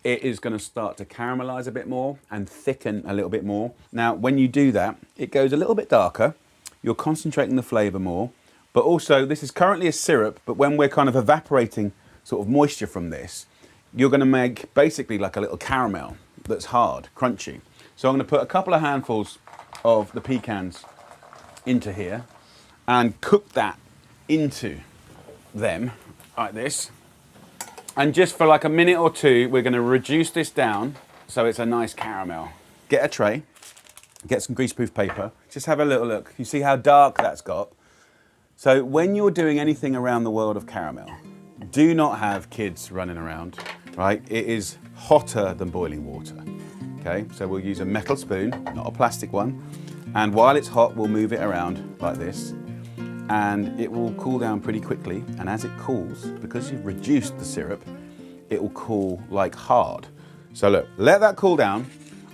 it is going to start to caramelize a bit more and thicken a little bit more. Now, when you do that, it goes a little bit darker. You're concentrating the flavor more. But also, this is currently a syrup, but when we're kind of evaporating sort of moisture from this, you're going to make basically like a little caramel that's hard, crunchy. So I'm going to put a couple of handfuls of the pecans into here and cook that into them like this. And just for like a minute or two, we're going to reduce this down so it's a nice caramel. Get a tray, get some greaseproof paper, just have a little look. You see how dark that's got? So when you're doing anything around the world of caramel, do not have kids running around, right? It is hotter than boiling water, okay? So we'll use a metal spoon, not a plastic one. And while it's hot, we'll move it around like this. And it will cool down pretty quickly. And as it cools, because you've reduced the syrup, it will cool like hard. So look, let that cool down.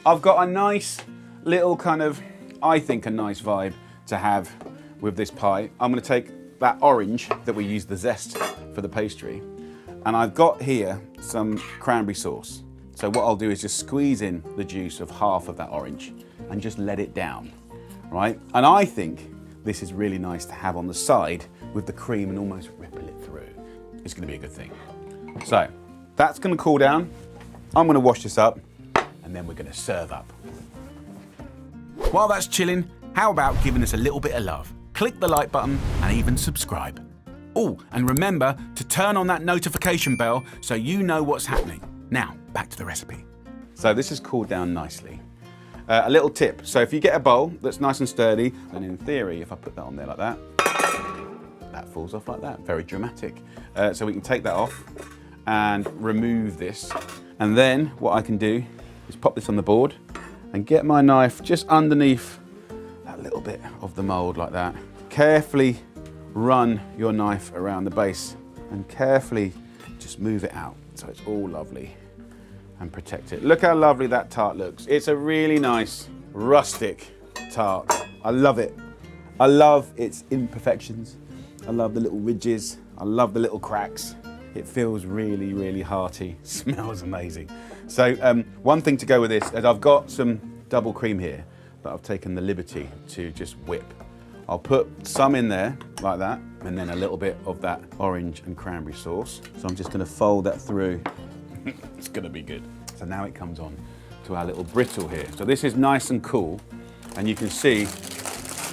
I've got a nice little kind of, I think a nice vibe to have with this pie. I'm gonna take that orange that we use the zest for the pastry. And I've got here some cranberry sauce. So what I'll do is just squeeze in the juice of half of that orange and just let it down, right? And I think this is really nice to have on the side with the cream and almost ripple it through. It's gonna be a good thing. So that's gonna cool down. I'm gonna wash this up and then we're gonna serve up. While that's chilling, how about giving us a little bit of love? Click the like button and even subscribe. Oh, and remember to turn on that notification bell so you know what's happening. Now, back to the recipe. So this has cooled down nicely. A little tip, so if you get a bowl that's nice and sturdy, and in theory, if I put that on there like that, that falls off like that, very dramatic. So we can take that off and remove this. And then what I can do is pop this on the board and get my knife just underneath that little bit of the mold like that. Carefully run your knife around the base and carefully just move it out so it's all lovely and protect it. Look how lovely that tart looks. It's a really nice rustic tart. I love it. I love its imperfections. I love the little ridges. I love the little cracks. It feels really, really hearty. Smells amazing. So one thing to go with this is I've got some double cream here that I've taken the liberty to just whip. I'll put some in there like that and then a little bit of that orange and cranberry sauce. So I'm just gonna fold that through. It's gonna be good. So now it comes on to our little brittle here. So this is nice and cool and you can see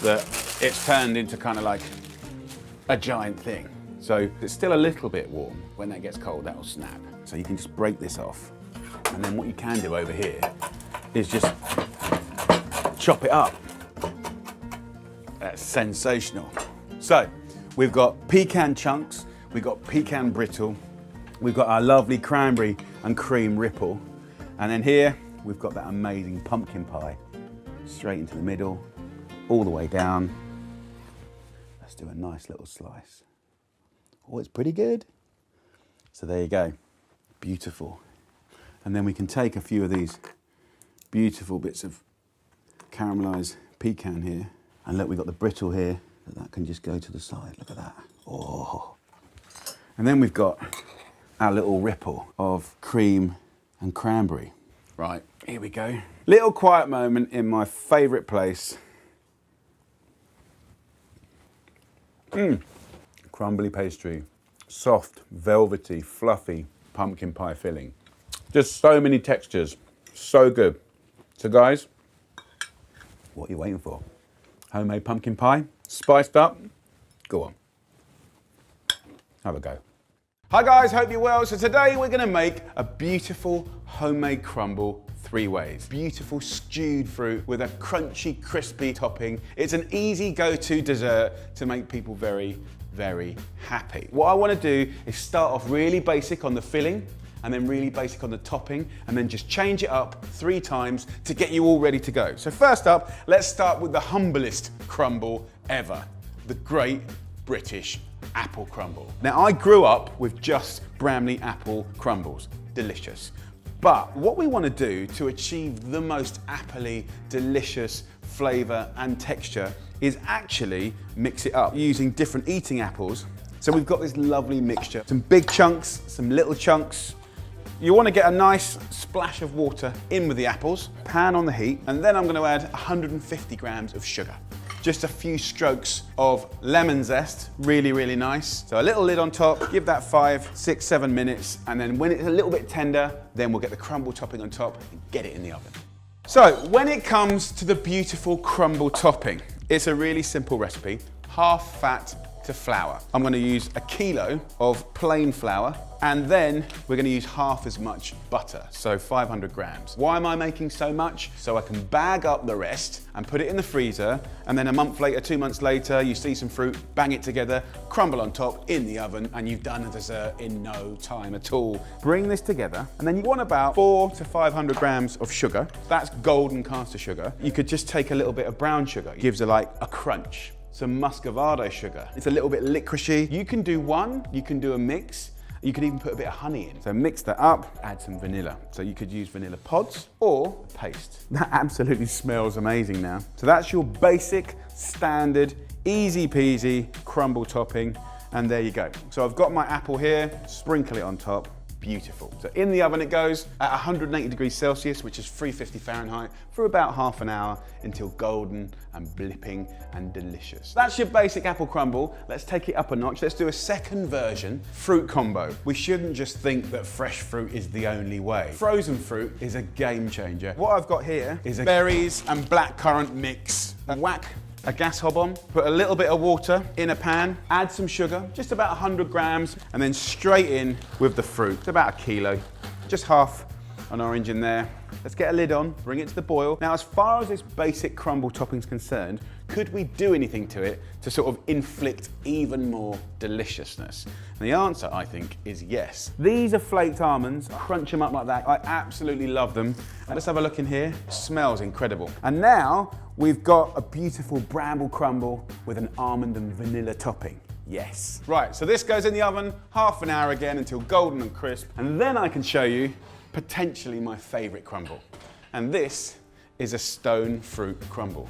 that it's turned into kind of like a giant thing. So it's still a little bit warm. When that gets cold, that'll snap. So you can just break this off. And then what you can do over here is just chop it up. That's sensational. So we've got pecan chunks, we've got pecan brittle, we've got our lovely cranberry and cream ripple. And then here, we've got that amazing pumpkin pie. Straight into the middle, all the way down. Let's do a nice little slice. Oh, it's pretty good. So there you go, beautiful. And then we can take a few of these beautiful bits of caramelized pecan here. And look, we've got the brittle here, that can just go to the side, look at that. Oh. And then we've got our little ripple of cream and cranberry. Right, here we go. Little quiet moment in my favorite place. Crumbly pastry, soft, velvety, fluffy pumpkin pie filling. Just so many textures, so good. So guys, what are you waiting for? Homemade pumpkin pie, spiced up, go on. Have a go. Hi guys, hope you're well. So today we're gonna make a beautiful homemade crumble 3 ways. Beautiful stewed fruit with a crunchy, crispy topping. It's an easy go-to dessert to make people very, very happy. What I wanna do is start off really basic on the filling and then really basic on the topping, and then just change it up 3 times to get you all ready to go. So first up, let's start with the humblest crumble ever, the Great British Apple Crumble. Now, I grew up with just Bramley apple crumbles, delicious. But what we want to do to achieve the most appley, delicious flavour and texture is actually mix it up using different eating apples. So we've got this lovely mixture, some big chunks, some little chunks. You want to get a nice splash of water in with the apples, pan on the heat, and then I'm going to add 150 grams of sugar. Just a few strokes of lemon zest, really, really nice. So a little lid on top, give that 5, 6, 7 minutes, and then when it's a little bit tender, then we'll get the crumble topping on top and get it in the oven. So when it comes to the beautiful crumble topping, it's a really simple recipe, half fat to flour. I'm going to use a kilo of plain flour, and then we're going to use half as much butter, so 500 grams. Why am I making so much? So I can bag up the rest and put it in the freezer, and then a month later, 2 months later, you see some fruit, bang it together, crumble on top, in the oven, and you've done a dessert in no time at all. Bring this together, and then you want about 400 to 500 grams of sugar. That's golden caster sugar. You could just take a little bit of brown sugar. It gives it like a crunch. Some muscovado sugar. It's a little bit licoricey. You can do one, you can do a mix, you can even put a bit of honey in. So mix that up, add some vanilla. So you could use vanilla pods or paste. That absolutely smells amazing now. So that's your basic, standard, easy peasy crumble topping, and there you go. So I've got my apple here, sprinkle it on top. Beautiful. So in the oven it goes at 180 degrees Celsius, which is 350 Fahrenheit, for about half an hour until golden and blipping and delicious. That's your basic apple crumble. Let's take it up a notch. Let's do a second version, fruit combo. We shouldn't just think that fresh fruit is the only way. Frozen fruit is a game changer. What I've got here is a berries and blackcurrant mix. Whack a gas hob on, put a little bit of water in a pan, add some sugar, just about 100 grams, and then straight in with the fruit. It's about a kilo, just half an orange in there. Let's get a lid on, bring it to the boil. Now, as far as this basic crumble topping is concerned, could we do anything to it to sort of inflict even more deliciousness? And the answer, I think, is yes. These are flaked almonds. Crunch them up like that. I absolutely love them. Let's have a look in here. It smells incredible. And now we've got a beautiful bramble crumble with an almond and vanilla topping. Yes. Right, so this goes in the oven half an hour again until golden and crisp. And then I can show you potentially my favorite crumble. And this is a stone fruit crumble.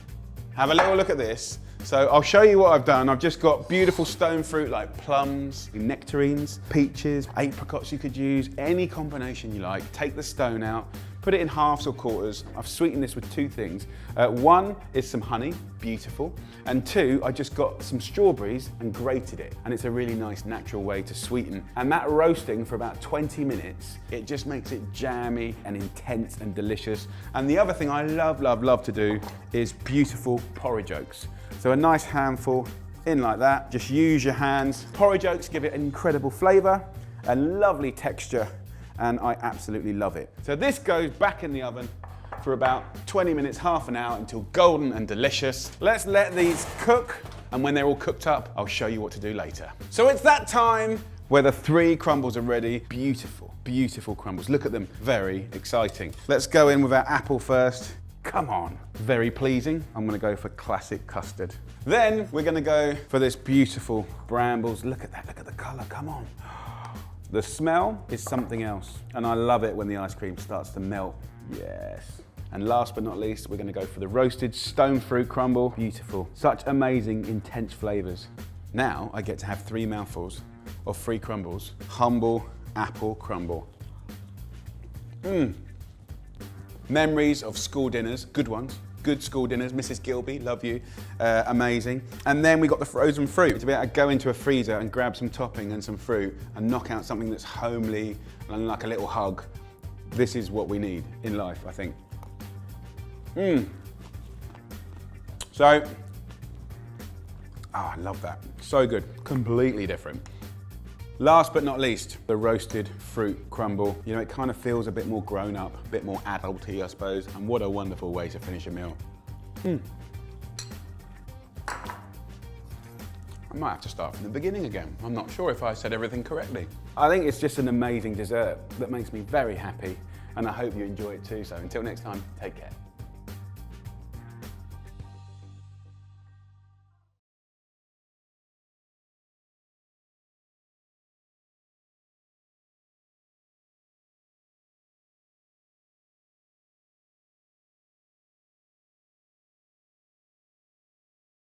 Have a little look at this. So I'll show you what I've done. I've just got beautiful stone fruit like plums, nectarines, peaches, apricots you could use, any combination you like. Take the stone out, put it in halves or quarters. I've sweetened this with 2 things. One is some honey, beautiful. And 2, I just got some strawberries and grated it. And it's a really nice natural way to sweeten. And that roasting for about 20 minutes, it just makes it jammy and intense and delicious. And the other thing I love, love, love to do is beautiful porridge oats. So a nice handful in like that. Just use your hands. Porridge oats give it an incredible flavor, a lovely texture, and I absolutely love it. So this goes back in the oven for about 20 minutes, half an hour, until golden and delicious. Let's let these cook, and when they're all cooked up, I'll show you what to do later. So it's that time where the 3 crumbles are ready. Beautiful, beautiful crumbles. Look at them, very exciting. Let's go in with our apple first. Come on, very pleasing. I'm gonna go for classic custard. Then we're gonna go for this beautiful brambles. Look at that, look at the color, come on. The smell is something else, and I love it when the ice cream starts to melt. Yes. And last but not least, we're gonna go for the roasted stone fruit crumble. Beautiful, such amazing, intense flavors. Now I get to have 3 mouthfuls of 3 crumbles. Humble apple crumble. Memories of school dinners, good ones. Good school dinners, Mrs. Gilby, love you, amazing. And then we got the frozen fruit to be able to go into a freezer and grab some topping and some fruit and knock out something that's homely and like a little hug. This is what we need in life, I think. So, I love that. So good, completely different. Last but not least, the roasted fruit crumble. You know, it kind of feels a bit more grown up, a bit more adulty, I suppose, and what a wonderful way to finish a meal. I might have to start from the beginning again. I'm not sure if I said everything correctly. I think it's just an amazing dessert that makes me very happy, and I hope you enjoy it too. So until next time, take care.